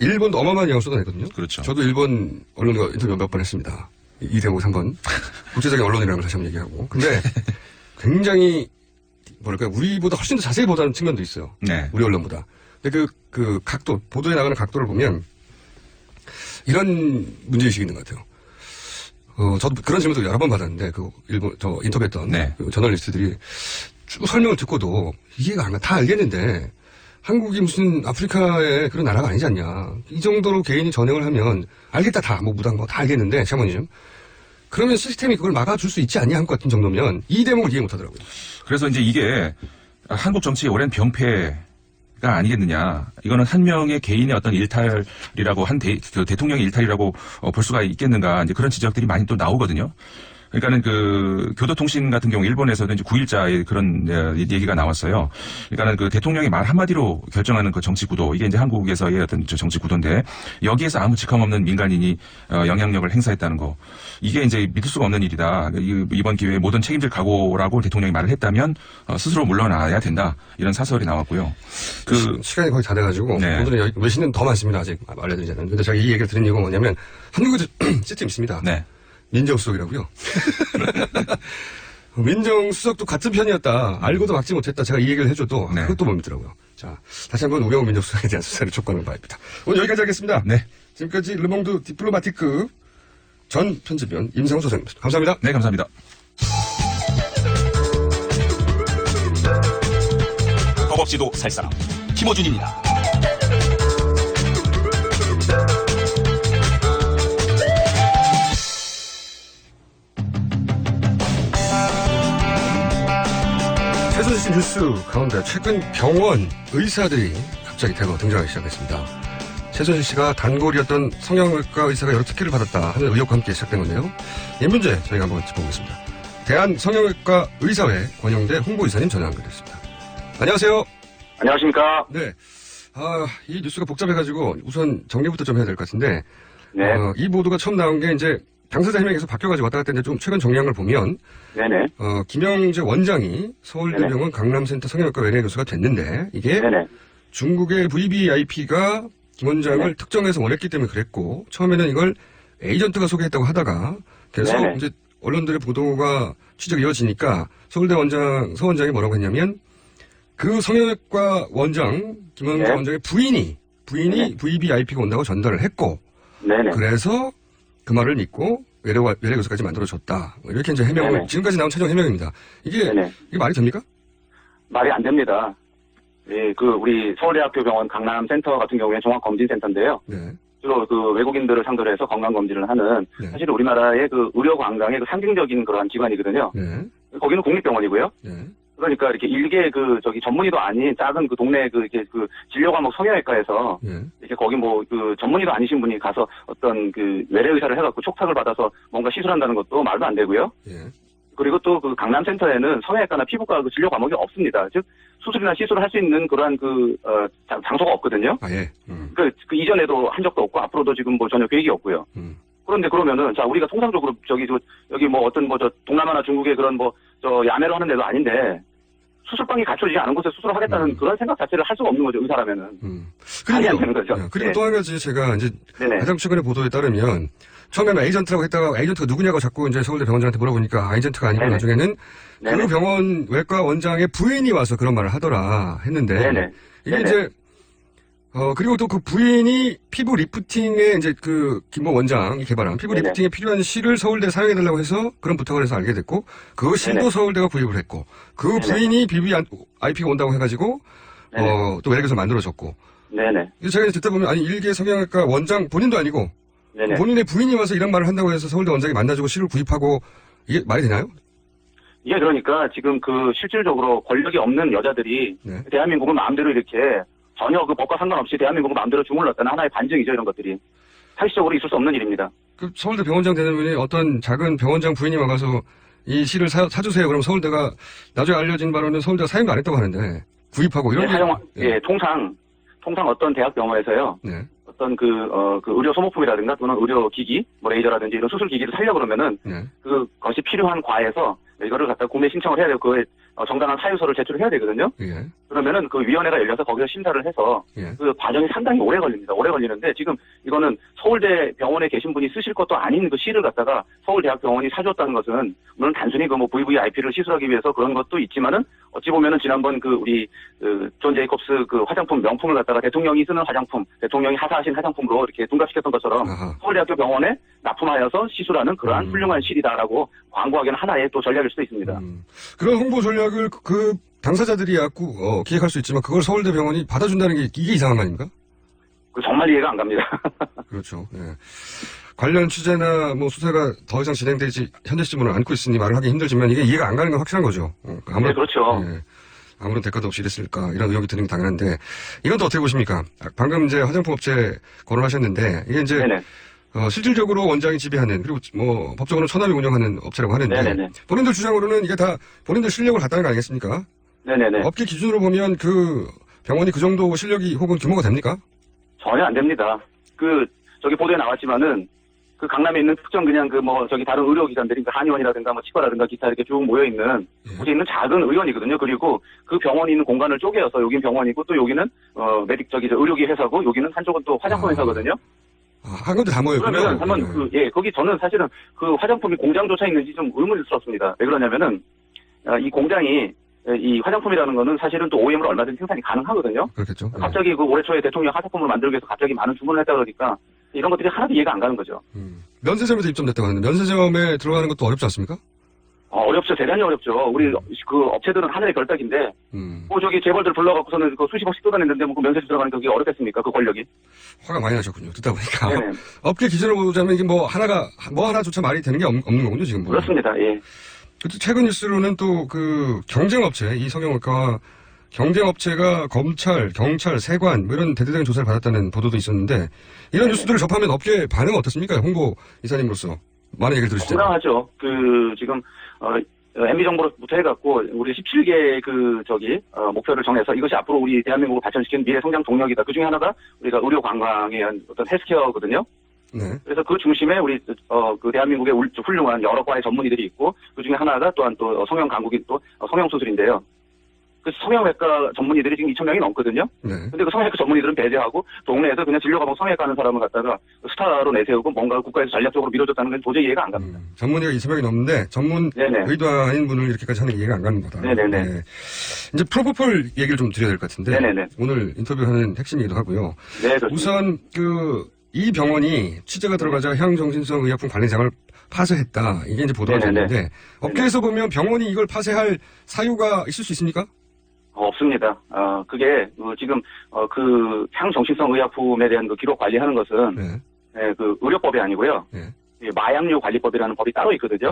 G: 일본도 어마어마한 영향을 쏟아내거든요.
S: 그렇죠.
G: 저도 일본 언론과 인터뷰 몇 번 했습니다. 이 대목에서 한번 국제적인 언론이라는 걸 다시 한번 얘기하고. 근데 굉장히 뭐랄까 우리보다 훨씬 더 자세히 보다는 측면도 있어요.
S: 네.
G: 우리 언론보다. 근데 그 각도 보도에 나가는 각도를 보면. 이런 문제의식이 있는 것 같아요. 저도 그런 질문도 여러 번 받았는데, 저 인터뷰했던 그 저널리스트들이 쭉 설명을 듣고도 이해가 안 가. 다 알겠는데, 한국이 무슨 아프리카의 그런 나라가 아니지 않냐. 이 정도로 개인이 전행을 하면, 알겠다, 다, 뭐 무당 뭐 다 알겠는데, 샤머니즘. 그러면 시스템이 그걸 막아줄 수 있지 않냐, 한국 같은 정도면, 이 대목을 이해 못 하더라고요.
S: 그래서 이제 이게 한국 정치의 오랜 병폐, 아니겠느냐. 이거는 한 명의 개인의 어떤 일탈이라고 그 대통령의 일탈이라고 볼 수가 있겠는가. 이제 그런 지적들이 많이 또 나오거든요. 그러니까는 그 교도통신 같은 경우 일본에서도 이제 9일자의 그런 얘기가 나왔어요. 그러니까는 그 대통령이 말 한마디로 결정하는 그 정치 구도, 이게 이제 한국에서의 어떤 정치 구도인데 여기에서 아무 직함 없는 민간인이 영향력을 행사했다는 거, 이게 이제 믿을 수가 없는 일이다. 이번 기회에 모든 책임질 각오라고 대통령이 말을 했다면 스스로 물러나야 된다. 이런 사설이 나왔고요.
G: 시간이 거의 다 돼가지고 오늘은 외신은 더 많습니다. 아직 알려드리지 않았는데, 근데 제가 이 얘기를 드린 이유가 뭐냐면 한국에 시스템 있습니다.
S: 네.
G: 민정수석이라고요. 민정수석도 같은 편이었다. 알고도 막지 못했다. 제가 이 얘기를 해줘도 그것도 못 믿더라고요. 자, 다시 한번 우병우 민정수석에 대한 수사를 촉구하는 바입니다. 오늘 여기까지 하겠습니다.
S: 네.
G: 지금까지 르몽드 디플로마티크 전 편집위원 임상훈 소장님이었습니다. 감사합니다.
S: 네, 감사합니다.
F: 겁없이도 살 사람 김어준입니다.
G: 최선실 뉴스 가운데 최근 병원 의사들이 갑자기 대거 등장하기 시작했습니다. 최선실 씨가 단골이었던 성형외과 의사가 여러 특혜를 받았다 하는 의혹과 함께 시작된 건데요. 이 문제 저희가 한번 짚어보겠습니다. 대한성형외과 의사회 권영대 홍보이사님 전화 연결됐습니다. 안녕하세요.
N: 안녕하십니까.
G: 네. 이 뉴스가 복잡해가지고 우선 정리부터 좀 해야 될 것 같은데,
N: 네.
G: 이 보도가 처음 나온 게 이제 당사자 해명에서 바뀌어가지고 왔다 갔다 했는데 좀 최근 정리한 걸 보면,
N: 네네.
G: 김영재 원장이 서울대병원 강남센터 성형외과 외래 교수가 됐는데, 이게
N: 네네.
G: 중국의 VVIP가 김 원장을 특정해서 원했기 때문에 그랬고, 처음에는 이걸 에이전트가 소개했다고 하다가, 계속
N: 네네.
G: 이제 언론들의 보도가 취재가 이어지니까 서울대 서 원장이 뭐라고 했냐면, 그 성형외과 원장, 김원장 원장의 부인이 VVIP가 온다고 전달을 했고, 그래서 그 말을 믿고 외래 교수까지 만들어줬다. 이렇게 이제 해명을, 지금까지 나온 최종 해명입니다. 이게 말이 됩니까?
N: 말이 안 됩니다. 예, 우리 서울대학교 병원 강남센터 같은 경우에 종합검진센터인데요. 주로 외국인들을 상대로 해서 건강검진을 하는, 사실 우리나라의 의료 관광의 상징적인 그러한 기관이거든요. 거기는 국립병원이고요. 그러니까 이렇게 일개 전문의도 아닌 작은 동네 진료 과목 성형외과에서 이렇게 거기 전문의도 아니신 분이 가서 어떤 외래 의사를 해갖고 촉탁을 받아서 뭔가 시술한다는 것도 말도 안 되고요. 그리고 또 강남센터에는 성형외과나 피부과 진료 과목이 없습니다. 즉 수술이나 시술을 할 수 있는 그러한 장소가 없거든요. 그 이전에도 한 적도 없고 앞으로도 지금 전혀 계획이 없고요. 그런데 그러면은 우리가 통상적으로 여기 어떤 동남아나 중국의 그런 야매로 하는 데도 아닌데 수술방이 갖춰지지 않은 곳에 수술을 하겠다는 그런 생각 자체를 할 수가 없는 거죠, 의사라면은. 말이 안 되는 거죠.
G: 그리고 또 한 가지 제가 이제 가장 최근의 보도에 따르면 처음에는 에이전트라고 했다가 에이전트가 누구냐고 자꾸 이제 서울대 병원장한테 물어보니까 에이전트가 아니고 나중에는 그 병원 외과 원장의 부인이 와서 그런 말을 하더라 했는데 이게 이제 그리고 또 그 부인이 피부 리프팅에 이제 김모 원장이 개발한 피부 리프팅에 필요한 실을 서울대에 사용해달라고 해서 그런 부탁을 해서 알게 됐고, 그 실도 서울대가 구입을 했고, 그 부인이 VVIP가 온다고 해가지고, 또 외래교사 만들어줬고. 제가 이제 듣다 보면, 아니, 일개 성형외과 원장 본인도 아니고, 본인의 부인이 와서 이런 말을 한다고 해서 서울대 원장이 만나주고 실을 구입하고, 이게 말이 되나요?
N: 이게 그러니까 지금 실질적으로 권력이 없는 여자들이 대한민국을 마음대로 이렇게 전혀 법과 상관없이 대한민국을 마음대로 주물렀다는 하나의 반증이죠, 이런 것들이. 상식적으로 있을 수 없는 일입니다.
G: 서울대 병원장 되는 분이 어떤 작은 병원장 부인이 와가서 이 실을 사주세요. 그럼 서울대가, 나중에 알려진 바로는 서울대가 사용도 안 했다고 하는데, 구입하고 이런.
N: 통상 어떤 대학 병원에서요. 어떤 의료 소모품이라든가 또는 의료기기, 레이저라든지 이런 수술기기를 살려고 그러면은, 그것이 필요한 과에서 이거를 갖다 구매 신청을 해야 되고, 그거에 정당한 사유서를 제출해야 되거든요. 그러면은 위원회가 열려서 거기서 심사를 해서 과정이 상당히 오래 걸립니다. 오래 걸리는데 지금 이거는 서울대 병원에 계신 분이 쓰실 것도 아닌 실을 갖다가 서울대학병원이 사줬다는 것은 물론 단순히 VVIP를 시술하기 위해서 그런 것도 있지만은 어찌 보면은 지난번 우리 존 제이콥스 화장품 명품을 갖다가 대통령이 쓰는 화장품, 대통령이 하사하신 화장품으로 이렇게 둔갑시켰던 것처럼 서울대학교 병원에 납품하여서 시술하는 그러한 훌륭한 실이다라고 광고하기는 하나의 또 전략일 수도 있습니다.
G: 그런 홍보 전략을 당사자들이 기획할 수 있지만 그걸 서울대 병원이 받아준다는 게 이게 이상한 거 아닙니까?
N: 정말 이해가 안 갑니다.
G: 그렇죠. 관련 취재나 수사가 더 이상 진행되지 현재 시점으로 안고 있으니 말을 하기 힘들지만 이게 이해가 안 가는 건 확실한 거죠.
N: 그렇죠.
G: 아무런 대가도 없이 이랬을까 이런 의혹이 드는 게 당연한데 이건 또 어떻게 보십니까? 방금 이제 화장품 업체 거론하셨는데 이게 이제 실질적으로 원장이 지배하는 그리고 뭐 법적으로는 천함이 운영하는 업체라고 하는데
N: 네네네.
G: 본인들 주장으로는 이게 다 본인들 실력을 갖다는 거 아니겠습니까?
N: 네네네.
G: 업계 기준으로 보면 그 병원이 그 정도 실력이 혹은 규모가 됩니까?
N: 전혀 안 됩니다. 저기 보도에 나왔지만은, 그 강남에 있는 특정 그냥 저기 다른 의료기관들이, 한의원이라든가 치과라든가 기타 이렇게 쭉 모여있는, 곳에 있는 작은 의원이거든요. 그리고 그 병원이 있는 공간을 쪼개어서 여긴 병원이고 또 여기는, 의료기 회사고 여기는 한쪽은 또 화장품 회사거든요.
G: 한 군데 다 모여있군요.
N: 그러면 한번 거기 저는 사실은 그 화장품이 공장조차 있는지 좀 의문스럽습니다. 왜 그러냐면은, 이 공장이, 이 화장품이라는 거는 사실은 또 OEM으로 얼마든지 생산이 가능하거든요.
G: 그렇겠죠.
N: 갑자기 올해 초에 대통령 화장품을 만들기 위해서 갑자기 많은 주문을 했다 그러니까 이런 것들이 하나도 이해가 안 가는 거죠.
G: 면세점에서 입점됐다고 하는데 면세점에 들어가는 것도 어렵지 않습니까?
N: 어렵죠. 대단히 어렵죠. 우리 그 업체들은 하늘의 별따기인데 저기 재벌들 불러갖고서는 그 수십억씩 쏟아냈는데 그 면세점 들어가니까 그게 어렵겠습니까? 그 권력이.
G: 화가 많이 나셨군요. 듣다 보니까.
N: 네네.
G: 업계 기준으로 보자면 이게 하나조차 말이 되는 게 없는 거군요, 지금.
N: 그렇습니다. 예.
G: 최근 뉴스로는 또 그 경쟁업체, 이 성형외과 경쟁업체가 검찰, 경찰, 세관, 이런 대대적인 조사를 받았다는 보도도 있었는데, 이런 뉴스들을 접하면 업계 반응은 어떻습니까? 홍보 이사님으로서. 많은 얘기를 들으시죠.
N: 건강하죠. 지금, MB정부로부터 해갖고, 우리 17개 목표를 정해서 이것이 앞으로 우리 대한민국을 발전시키는 미래 성장 동력이다. 그 중에 하나가 우리가 의료 관광의 어떤 헬스케어거든요.
G: 네.
N: 그래서 그 중심에 우리 그 대한민국의 훌륭한 여러 과의 전문의들이 있고 그 중에 하나가 또한 또 성형 강국인 또 성형 수술인데요. 그 성형외과 전문의들이 지금 2,000명이 넘거든요.
G: 네.
N: 근데 그 성형외과 전문의들은 배제하고 동네에서 그냥 진료가방 성형외과 하는 사람을 갖다가 스타로 내세우고 뭔가 국가에서 전략적으로 밀어줬다는 건 도저히 이해가 안 갑니다.
G: 전문의가 2,000명이 넘는데 전문 의도 아닌 분을 이렇게까지 하는 게 이해가 안 가는 거다.
N: 네네네.
G: 네. 이제 프로포폴 얘기를 좀 드려야 될 것 같은데
N: 네네네.
G: 오늘 인터뷰하는 핵심이기도 하고요.
N: 네, 그렇습니다.
G: 우선 이 병원이 취재가 들어가자 향정신성 의약품 관리장을 파쇄했다. 이게 이제 보도가 됐는데 업계에서 보면 병원이 이걸 파쇄할 사유가 있을 수 있습니까?
N: 없습니다. 그게 지금 그 향정신성 의약품에 대한 그 기록 관리하는 것은 그 의료법이 아니고요. 이 마약류 관리법이라는 법이 따로 있거든요.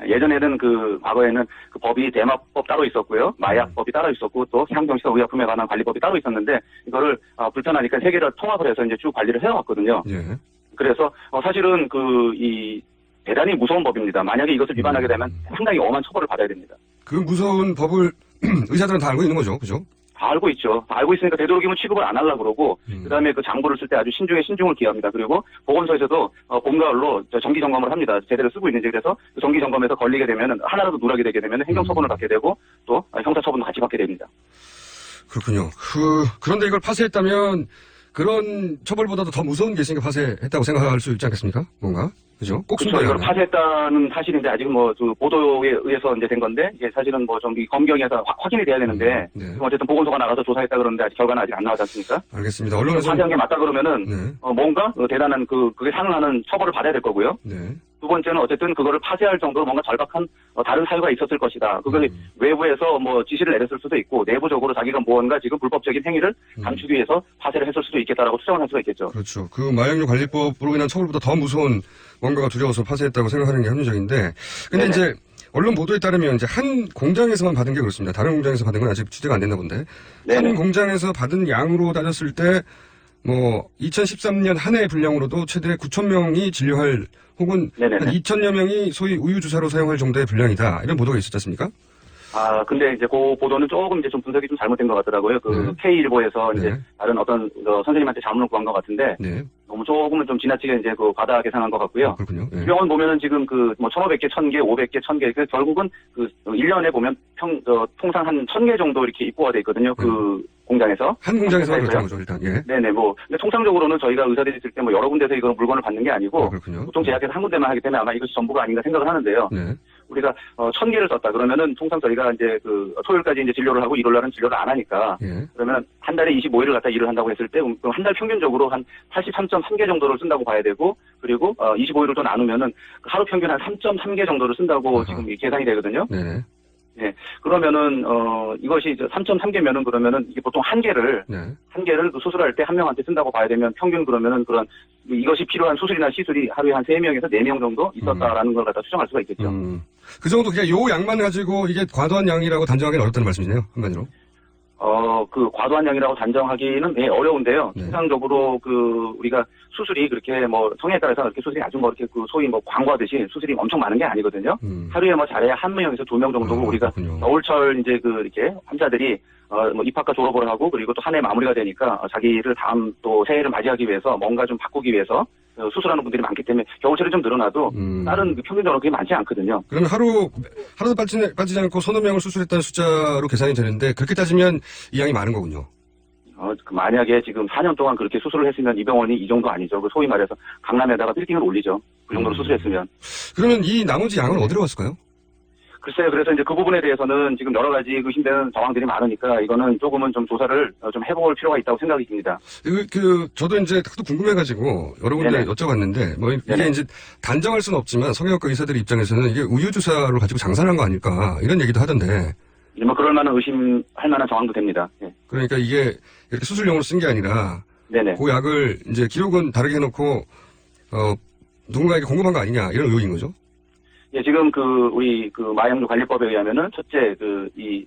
N: 예전에는 과거에는 그 법이 대마법 따로 있었고요. 마약법이 따로 있었고 또 향정신성 의약품에 관한 관리법이 따로 있었는데 이거를 불편하니까 세 개를 통합을 해서 이제 쭉 관리를 해왔거든요. 그래서 사실은 이 대단히 무서운 법입니다. 만약에 이것을 위반하게 되면 상당히 엄한 처벌을 받아야 됩니다.
G: 그 무서운 법을 의사들은 다 알고 있는 거죠, 그죠?
N: 다 알고 있죠. 다 알고 있으니까 되도록이면 취급을 안 하려고 그러고, 그 다음에 그 장부를 쓸 때 아주 신중을 기합니다. 그리고 보건소에서도 봄, 가을로 정기 점검을 합니다. 제대로 쓰고 있는지. 그래서 그 정기 점검에서 걸리게 되면, 하나라도 누락이 되게 되면 행정처분을 받게 되고, 또 형사처분도 같이 받게 됩니다.
G: 그렇군요. 그런데 이걸 파쇄했다면, 그런 처벌보다도 더 무서운 게 있으니까 파쇄했다고 생각할 수 있지 않겠습니까? 뭔가? 그죠? 꼭
N: 그렇죠. 이걸 파쇄했다는 사실인데 아직 보도에 의해서 이제 된 건데 이게 사실은 좀 검경에서 확인이 돼야 되는데 어쨌든 보건소가 나가서 조사했다 그러는데 아직 결과는 아직 안 나오지 않습니까?
G: 알겠습니다. 언론에서
N: 파쇄한 게 맞다 그러면은 뭔가 대단한 그게 상응하는 처벌을 받아야 될 거고요. 두 번째는 어쨌든 그거를 파쇄할 정도로 뭔가 절박한 다른 사유가 있었을 것이다. 그걸 외부에서 지시를 내렸을 수도 있고 내부적으로 자기가 무언가 지금 불법적인 행위를 감추기 위해서 파쇄를 했을 수도 있겠다라고 추정을 할 수가 있겠죠.
G: 그렇죠. 그 마약류 관리법으로 인한 처벌보다 더 무서운 뭔가가 두려워서 파쇄했다고 생각하는 게 합리적인데, 근데 이제 언론 보도에 따르면 이제 한 공장에서만 받은 게 그렇습니다. 다른 공장에서 받은 건 아직 취재가 안 됐나 본데, 한 공장에서 받은 양으로 따졌을 때 2013년 한 해 분량으로도 최대 9,000명이 진료할 혹은 한 2,000여 명이 소위 우유주사로 사용할 정도의 분량이다. 이런 보도가 있었지 않습니까?
N: 근데 이제 그 보도는 조금 이제 좀 분석이 좀 잘못된 것 같더라고요. K일보에서 이제 다른 어떤 선생님한테 자문을 구한 것 같은데, 너무 조금은 좀 지나치게 이제 과다 계산한 것 같고요.
G: 그렇군요.
N: 이 병원 보면은 지금 1,500개, 1,000개, 500개, 1,000개, 그래서 결국은 1년에 보면 통상 한 1,000개 정도 이렇게 입고가 돼 있거든요. 그 공장에서.
G: 한 공장에서 그렇다는 거죠, 일단. 예.
N: 네네, 근데 통상적으로는 저희가 의사들이 있을 때 여러 군데서 이거 물건을 받는 게 아니고, 보통 제약회사 한 군데만 하기 때문에 아마 이것이 전부가 아닌가 생각을 하는데요. 우리가 1,000개를 썼다 그러면은 통상 저희가 이제 토요일까지 이제 진료를 하고 일요일날은 진료를 안 하니까 그러면 한 달에 25일을 갖다 일을 한다고 했을 때 한 달 평균적으로 한 83.3개 정도를 쓴다고 봐야 되고 그리고 25일을 또 나누면은 하루 평균 한 3.3개 정도를 쓴다고 지금 계산이 되거든요. 예. 그러면은, 이것이 3.3개면은 그러면은 이게 보통 한 개를 그 수술할 때 한 명한테 쓴다고 봐야 되면 평균 그러면은 그런 이것이 필요한 수술이나 시술이 하루에 한 3명에서 4명 정도 있었다라는 걸 갖다 추정할 수가 있겠죠.
G: 그 정도 그냥 요 양만 가지고 이게 과도한 양이라고 단정하기는 어렵다는 말씀이네요. 한마디로.
N: 그 과도한 양이라고 단정하기는 어려운데요. 통상적으로 우리가 수술이 그렇게 뭐 성에 따라서 이렇게 수술이 아주 뭐 이렇게 소위 뭐 광고하듯이 수술이 엄청 많은 게 아니거든요. 하루에 뭐 잘해야 1명에서 2명 정도고 우리가 겨울철 이제 이렇게 환자들이 뭐 입학과 졸업을 하고 그리고 또 한 해 마무리가 되니까 자기를 다음 또 새해를 맞이하기 위해서 뭔가 좀 바꾸기 위해서 수술하는 분들이 많기 때문에 겨울철에 좀 늘어나도 다른 평균적으로 그게 많지 않거든요.
G: 그러면 하루도 빠지지 않고 서너 명을 수술했다는 숫자로 계산이 되는데 그렇게 따지면 이 양이 많은 거군요.
N: 만약에 지금 4년 동안 그렇게 수술을 했으면 이 병원이 이 정도 아니죠. 소위 말해서 강남에다가 빌딩을 올리죠. 그 정도로 수술했으면.
G: 그러면 이 나머지 양은 어디로 갔을까요?
N: 글쎄요. 그래서 이제 그 부분에 대해서는 지금 여러 가지 힘든 정황들이 많으니까 이거는 조금은 좀 조사를 좀 해볼 필요가 있다고 생각이 듭니다.
G: 저도 이제 또 궁금해가지고 여러 군데 여쭤봤는데 뭐 이게 이제 단정할 수는 없지만 성형외과 의사들의 입장에서는 이게 우유주사를 가지고 장사를 한 거 아닐까 이런 얘기도 하던데.
N: 뭐 그럴 만한 의심할 만한 정황도 됩니다. 예.
G: 그러니까 이게 이렇게 수술용으로 쓴 게 아니라 그 약을 이제 기록은 다르게 해놓고 누군가에게 공급한 거 아니냐 이런 의혹인 거죠?
N: 예, 지금 우리 마약류 관리법에 의하면은 첫째 이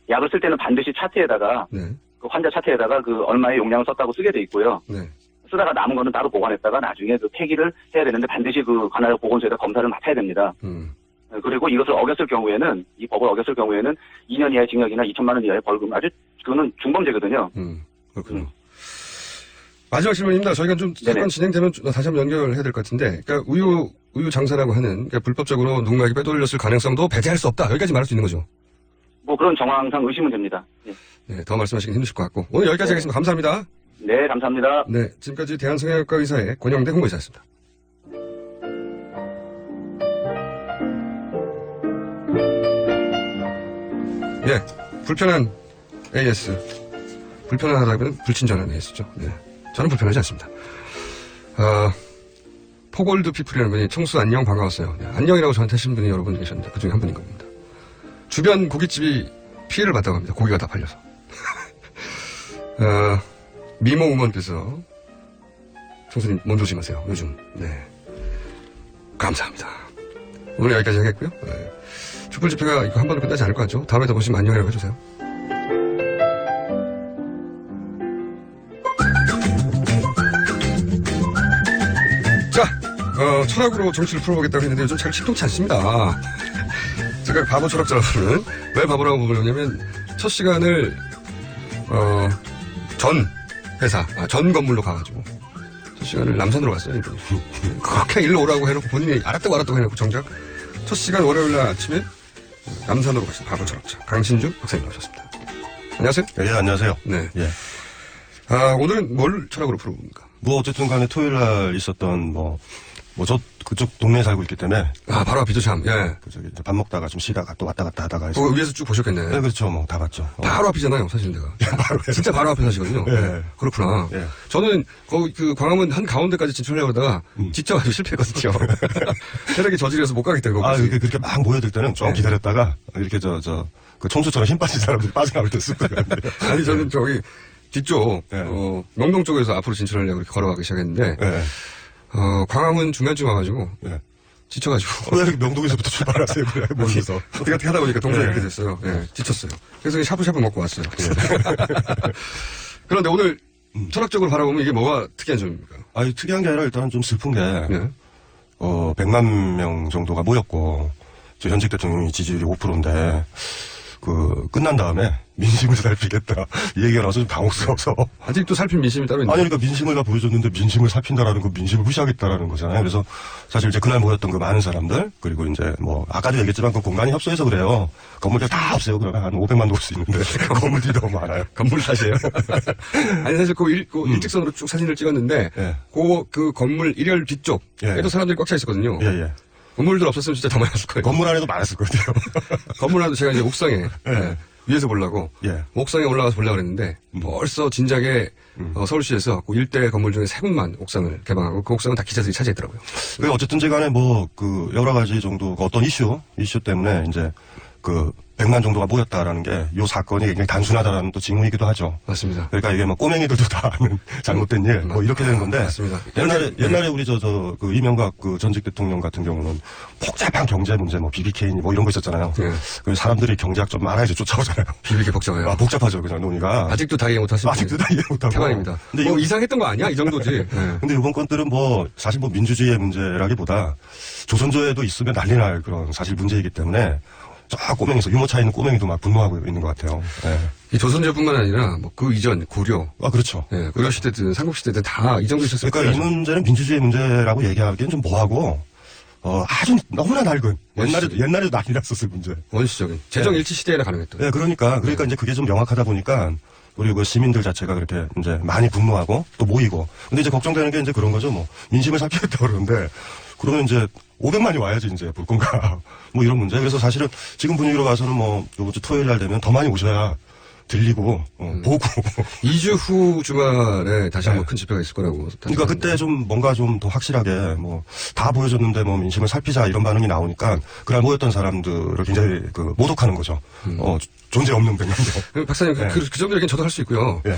N: 약을 쓸 때는 반드시 차트에다가 그 환자 차트에다가 얼마의 용량을 썼다고 쓰게 돼 있고요. 쓰다가 남은 거는 따로 보관했다가 나중에 폐기를 해야 되는데 반드시 관할 보건소에다 검사를 맡아야 됩니다. 그리고 이것을 어겼을 경우에는 이 법을 어겼을 경우에는 2년 이하의 징역이나 2천만 원 이하의 벌금 아주 그거는 중범죄거든요.
G: 그렇군요. 마지막 질문입니다. 저희가 좀 사건 진행되면 다시 한번 연결해야 될 것 같은데, 그러니까 우유 장사라고 하는 그러니까 불법적으로 누군가에게 빼돌렸을 가능성도 배제할 수 없다. 여기까지 말할 수 있는 거죠.
N: 뭐 그런 정황상 의심은 됩니다.
G: 네, 더 말씀하시긴 힘드실 것 같고 오늘 여기까지 하겠습니다. 감사합니다.
N: 네, 감사합니다.
G: 네, 지금까지 대한성형외과 의사의 권영대 홍보이사였습니다. 예, 불편한 AS. 불편하다면 불친절한 AS죠. 네. 저는 불편하지 않습니다. 포골드 피플이라는 분이 청수 안녕 반가웠어요. 네, 안녕이라고 저한테 하신 분이 여러 분 계셨는데 그 중에 한 분인 겁니다. 주변 고깃집이 피해를 봤다고 합니다. 고기가 다 팔려서. 미모 우먼께서 청수님 몸 조심하세요. 요즘. 네. 감사합니다. 오늘 여기까지 하겠고요. 네. 촛불 집회가 이거 한 번도 끝나지 않을 것 같죠? 다음에 더 보시면 안녕이라고 해주세요. 자, 철학으로 정치를 풀어보겠다고 했는데 요즘 잘 신통치 않습니다. 제가 바보 철학자로서는 왜 바보라고 부르냐면 첫 시간을 전 회사, 전 건물로 가가지고 첫 시간을 남산으로 갔어요. 이분이. 그렇게 일로 오라고 해놓고 본인이 알았다고 해놓고 정작 첫 시간 월요일 날 아침에 남산으로 가신 바보 철학자 강신주 박사님 나오셨습니다. 안녕하세요.
R: 예, 안녕하세요.
G: 네.
R: 예.
G: 오늘은 뭘 철학으로 풀어봅니까?
R: 뭐 어쨌든 간에 토요일 날 있었던 저 그쪽 동네에 살고 있기 때문에.
G: 바로 앞이죠, 참. 예.
R: 저기 밥 먹다가 좀 쉬다가 또 왔다 갔다 하다가.
G: 위에서 쭉 보셨겠네.
R: 네, 그렇죠. 뭐 다 봤죠.
G: 바로 앞이잖아요, 사실 내가. 진짜 바로 앞에 사시거든요.
R: 예.
G: 네. 그렇구나.
R: 예.
G: 저는 광화문 한 가운데까지 진출하려고 하다가 지쳐가지고 실패했거든요. 체력이 저질해서 못 가겠다고.
R: 그렇게 막 모여들 때는 좀 기다렸다가 이렇게 그 청수처럼 힘 빠진 사람들이 빠져나올 때 쓰고.
G: 아니, 저는 저기 뒤쪽, 명동 쪽에서 앞으로 진출하려고 이렇게 걸어가기 시작했는데, 광화문 중간쯤 와가지고, 지쳐가지고.
R: 왜 이렇게 명동에서부터 출발하세요? 그래, 모여서.
G: 어떻게 하다 보니까 동작이 이렇게 됐어요. 예, 지쳤어요. 그래서 샤브샤브 먹고 왔어요. 그런데 오늘 철학적으로 바라보면 이게 뭐가 특이한 점입니까?
R: 아니, 특이한 게 아니라 일단은 좀 슬픈 게, 100만 명 정도가 모였고, 현직 대통령이 지지율이 5%인데, 끝난 다음에 민심을 살피겠다. 이 얘기가 나와서 좀 당혹스러워서.
G: 아직도 살핀 민심이 따로 있나요?
R: 아니, 그러니까 민심을 다 보여줬는데 민심을 살핀다라는 거 민심을 무시하겠다라는 거잖아요. 그래서 사실 이제 그날 모였던 그 많은 사람들, 그리고 이제 아까도 얘기했지만 그 공간이 협소해서 그래요. 건물들 다 없어요. 그러면 한 500만 놓을 수 있는데. 건물들이 너무 많아요.
G: 건물 탓이에요? 아니, 사실 일직선으로 쭉 사진을 찍었는데, 그 건물 일열 뒤쪽에도 사람들이 꽉 차 있었거든요.
R: 예.
G: 건물들 없었으면 진짜 더 많았을 거예요.
R: 건물 안에도 많았을 거예요.
G: 건물 안에도 제가 이제 옥상에 위에서 보려고 옥상에 올라가서 보려고 그랬는데 벌써 진작에 서울시에서 그 일대 건물 중에 3군만 옥상을 개방하고 그 옥상은 다 기자들이 차지했더라고요.
R: 어쨌든 간에 여러 가지 정도 어떤 이슈 때문에 이제 100 100만 정도가 모였다라는 게 요 사건이 굉장히 단순하다라는 또 징후이기도 하죠.
G: 맞습니다.
R: 그러니까 이게 뭐 꼬맹이들도 다 아는 잘못된 일, 뭐 이렇게 되는 건데.
G: 맞습니다.
R: 옛날에 우리 그 이명박 그 전직 대통령 같은 경우는 복잡한 경제 문제, 뭐 BBK니 뭐 이런 거 있었잖아요. 그 사람들이 경제학 좀 많아 이제 쫓아오잖아요.
G: BBK 복잡해요.
R: 아, 복잡하죠, 그냥 논의가.
G: 아직도 다 이해 못하시고.
R: 아직도 다 이해 못하고.
G: 태반입니다. 근데 뭐 이상했던 거 아니야? 이 정도지.
R: 근데 이번 건들은 뭐 사실 뭐 민주주의의 문제라기보다 조선조에도 있으면 난리 날 그런 사실 문제이기 때문에 저 꼬맹이에서 유머 차이 있는 꼬맹이도 막 분노하고 있는 것 같아요. 네.
G: 이 조선조뿐만 아니라 뭐 그 이전 고려.
R: 아 그렇죠.
G: 네, 고려 시대든 삼국 시대든 다 이 정도 있었어요.
R: 그러니까 이 문제는 민주주의 문제라고 얘기하기엔 좀 뭐하고 아주 너무나 낡은 옛날에도 난리 났었을 문제.
G: 원시적인 재정 일치 시대에나 가능했던.
R: 네, 그러니까 이제 그게 좀 명확하다 보니까 우리 그 시민들 자체가 그렇게 이제 많이 분노하고 또 모이고. 근데 이제 걱정되는 게 이제 그런 거죠. 뭐 민심을 살피겠다 그러는데 그러면 이제 500만이 와야지 이제 볼 건가. 뭐 이런 문제. 그래서 사실은 지금 분위기로 봐서는 뭐 요번 주 토요일 날 되면 더 많이 오셔야 들리고 보고
G: 2주 후 주말에 다시 한번 큰 집회가 있을 거라고.
R: 그러니까 그때 좀 뭔가 좀 더 확실하게 뭐 다 보여줬는데 뭐 민심을 살피자 이런 반응이 나오니까 그날 모였던 사람들을 굉장히 그 모독하는 거죠. 존재 없는 100만도.
G: 박사님 그 정도 얘기는 저도 할 수 있고요.
R: 예.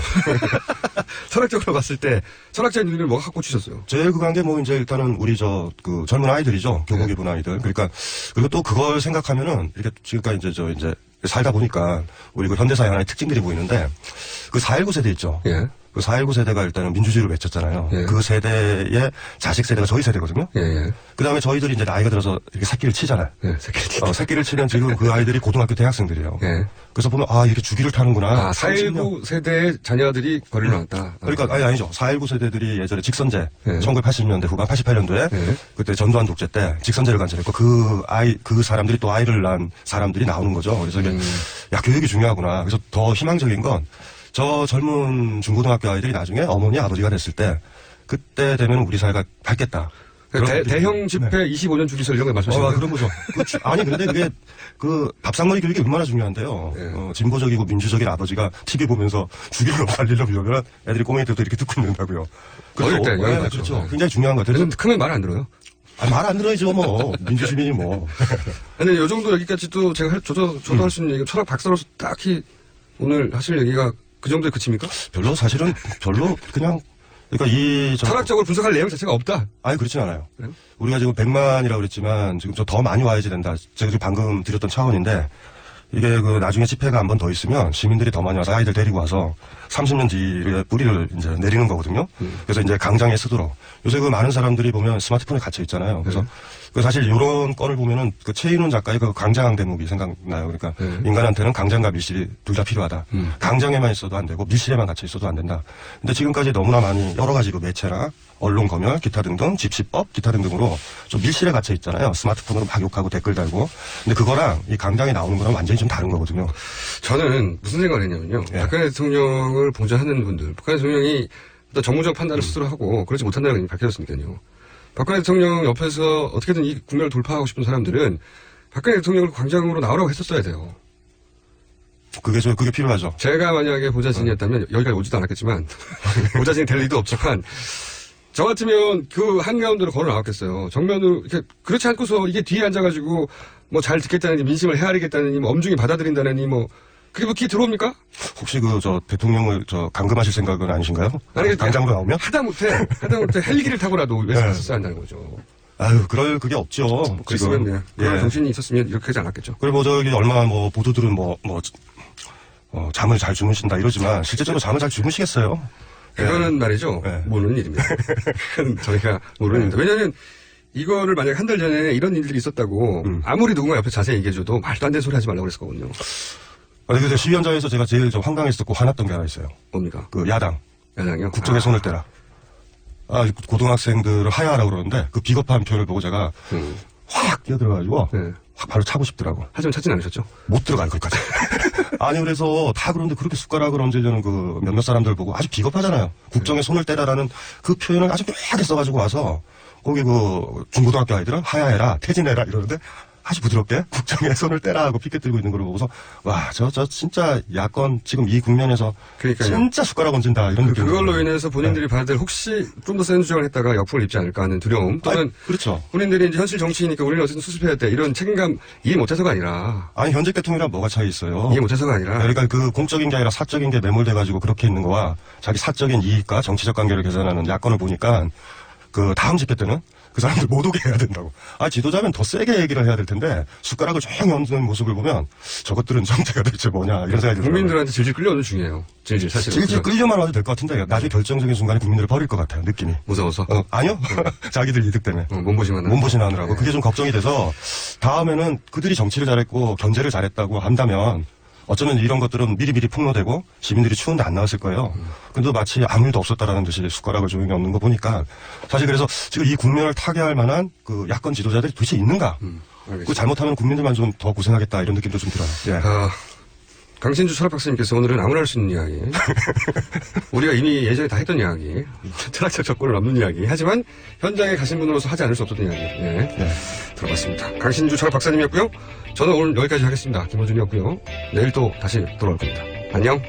G: 철학적으로 봤을 때 철학자의 눈을 뭐가 갖고 주셨어요?
R: 제일 그간 게 뭐 이제 일단은 우리 그 젊은 아이들이죠. 교복 입은 아이들. 그러니까 그리고 또 그걸 생각하면은 이렇게 지금까지 이제 살다 보니까 우리 그 현대사의 하나의 특징들이 보이는데 그 4.19 세대 있죠.
G: 예.
R: 그 4.19 세대가 일단은 민주주의를 외쳤잖아요.
G: 예.
R: 그 세대의 자식 세대가 저희 세대거든요.
G: 예.
R: 그 다음에 저희들이 이제 나이가 들어서 이렇게 새끼를 치잖아요.
G: 예,
R: 새끼를 치면 지금 그 아이들이 고등학교 대학생들이에요.
G: 예.
R: 그래서 보면 이렇게 주기를 타는구나.
G: 4.19 세대의 자녀들이 거리를 나왔다.
R: 그러니까 아니죠. 4.19 세대들이 예전에 직선제 1980년대 후반 88년도에
G: 예.
R: 그때 전두환 독재 때 직선제를 간절했고 그 사람들이 또 아이를 낳은 사람들이 나오는 거죠. 그래서 이게 야 교육이 중요하구나. 그래서 더 희망적인 건 저 젊은 중고등학교 아이들이 나중에 어머니 아버지가 됐을 때 그때 되면 우리 사회가 밝겠다.
G: 대형 집회 25년 주기설 이런 거 말씀하시는 거예요?
R: 그런 거죠. 아니 근데 그게 그 밥상머리 교육이 얼마나 중요한데요. 진보적이고 민주적인 아버지가 TV 보면서 죽이려고 살리려고 이러면 애들이 꼬맹이들도 이렇게 듣고 있는다고요.
G: 어릴 때
R: 그렇죠. 굉장히 중요한 것 같아요.
G: 크면 말 안 들어요.
R: 말 안 들어야죠, 뭐. 민주주민이 뭐.
G: 근데 요 정도 여기까지도 제가 저도 할 수 있는 얘기, 철학 박사로서 딱히 오늘 하실 얘기가 그 정도에 그칩니까?
R: 사실은 그냥, 그러니까
G: 철학적으로 분석할 내용 자체가 없다?
R: 아니, 그렇진 않아요. 그래요? 우리가 지금 100만이라고 그랬지만 지금 더 많이 와야지 된다. 제가 지금 방금 드렸던 차원인데 이게 나중에 집회가 한 번 더 있으면 시민들이 더 많이 와서 아이들 데리고 와서 30년 뒤에 뿌리를 이제 내리는 거거든요. 그래서 이제 강장에 쓰도록. 요새 많은 사람들이 보면 스마트폰에 갇혀 있잖아요. 그래서 사실 이런 건을 보면은 최인훈 작가의 강장 대목이 생각나요. 그러니까 인간한테는 강장과 밀실이 둘 다 필요하다. 강장에만 있어도 안 되고 밀실에만 갇혀 있어도 안 된다. 근데 지금까지 너무나 많이 여러 가지 매체나 언론 검열, 기타 등등, 집시법, 기타 등등으로 좀 밀실에 갇혀 있잖아요. 스마트폰으로 막 욕하고 댓글 달고. 근데 그거랑 이 강장에 나오는 거랑 완전히 좀 다른 거거든요.
G: 저는 무슨 생각을 했냐면요. 박근혜 대통령을 봉사하는 분들, 박근혜 대통령이 어떤 정무적 판단을 스스로 하고 그렇지 못한다는 게 밝혀졌으니까요. 박근혜 대통령 옆에서 어떻게든 이 국면을 돌파하고 싶은 사람들은 박근혜 대통령을 광장으로 나오라고 했었어야 돼요.
R: 그게 필요하죠.
G: 제가 만약에 보좌진이었다면 여기까지 오지도 않았겠지만 보좌진이 될 리도 없지만 저 같으면 그 한가운데로 걸어 나왔겠어요. 정면으로 이렇게 그렇지 않고서 이게 뒤에 앉아가지고 뭐 잘 듣겠다느니 민심을 헤아리겠다느니 뭐 엄중히 받아들인다느니 뭐 그게 뭐 귀에 들어옵니까?
R: 혹시 대통령을 감금하실 생각은 아니신가요? 아니 당장으로 나오면?
G: 하다못해 헬기를 타고라도 왜 갔었어야 한다는 거죠.
R: 아유, 그게 없죠.
G: 그랬으면, 그런 정신이 있었으면 이렇게 하지 않았겠죠.
R: 그리고 얼마 보도들은 잠을 잘 주무신다 이러지만 실제적으로 잠을 잘 주무시겠어요?
G: 그거는 말이죠. 모르는 일입니다. 저희가 모르는 일입니다. 왜냐면 이거를 만약에 한 달 전에 이런 일들이 있었다고 아무리 누군가 옆에 자세히 얘기해줘도 말도 안 되는 소리 하지 말라고 그랬을 거거든요.
R: 그래서 시위 현장에서 제가 제일 좀 황당했었고 화났던 게 하나 있어요.
G: 뭡니까?
R: 야당이요? 국정에 손을 떼라. 고등학생들을 하야하라고 그러는데 그 비겁한 표현을 보고 제가 확 뛰어들어가지고 확 바로 차고 싶더라고.
G: 하지만 찾진 않으셨죠?
R: 못 들어갈 것까지. 아니 그래서 다 그런데 그렇게 숟가락을 얹으려는 몇몇 사람들 보고 아주 비겁하잖아요. 국정에 손을 떼라라는 그 표현을 아주 묘하게 써가지고 와서 거기 중고등학교 아이들은 하야해라 퇴진해라 이러는데 아주 부드럽게 국정에 손을 떼라 하고 피켓 들고 있는 걸 보고서 와, 저 진짜 야권 지금 이 국면에서
G: 그러니까요.
R: 진짜 숟가락 얹는다 이런 느낌.
G: 그걸로 인해서 본인들이 받을 혹시 좀 더 센 주장을 했다가 역풍을 입지 않을까 하는 두려움 또는
R: 그렇죠.
G: 본인들이 이제 현실 정치이니까 우리는 어쨌든 수습해야 돼 이런 책임감 이해 못해서가 아니라
R: 아니 현직 대통령이랑 뭐가 차이 있어요?
G: 이해 못해서가 아니라
R: 그러니까 그 공적인 게 아니라 사적인 게 매몰돼가지고 그렇게 있는 거와 자기 사적인 이익과 정치적 관계를 계산하는 야권을 보니까 그 다음 집회 때는 그 사람들 못 오게 해야 된다고. 아, 지도자면 더 세게 얘기를 해야 될 텐데 숟가락을 조용히 얹는 모습을 보면 저것들은 정체가 대체 뭐냐 이런 생각이 들어요.
G: 국민들한테 질질 끌려오는 중이에요. 질질 사실.
R: 질질 끌려만 와도 될 것 같은데 나중에 결정적인 순간에 국민들을 버릴 것 같아요. 느낌이.
G: 무서워서?
R: 아니요. 자기들 이득 때문에. 몸보신하느라고.
G: 네.
R: 그게 좀 걱정이 돼서 다음에는 그들이 정치를 잘했고 견제를 잘했다고 한다면 어쩌면 이런 것들은 미리미리 폭로되고 시민들이 추운데 안 나왔을 거예요. 근데 마치 아무 일도 없었다라는 듯이 숟가락을 조용히 얹는 거 보니까 사실 그래서 지금 이 국면을 타개할 만한 그 야권 지도자들이 도대체 있는가? 그 잘못하면 국민들만 좀 더 고생하겠다 이런 느낌도 좀 들어요. 예.
G: 강신주 철학박사님께서 오늘은 아무나 할 수 있는 이야기. 우리가 이미 예전에 다 했던 이야기. 철학적 접근을 넘는 이야기. 하지만 현장에 가신 분으로서 하지 않을 수 없었던 이야기. 예. 들어봤습니다. 강신주 철학박사님이었고요. 저는 오늘 여기까지 하겠습니다. 김호준이었고요. 내일 또 다시 돌아올 겁니다. 안녕.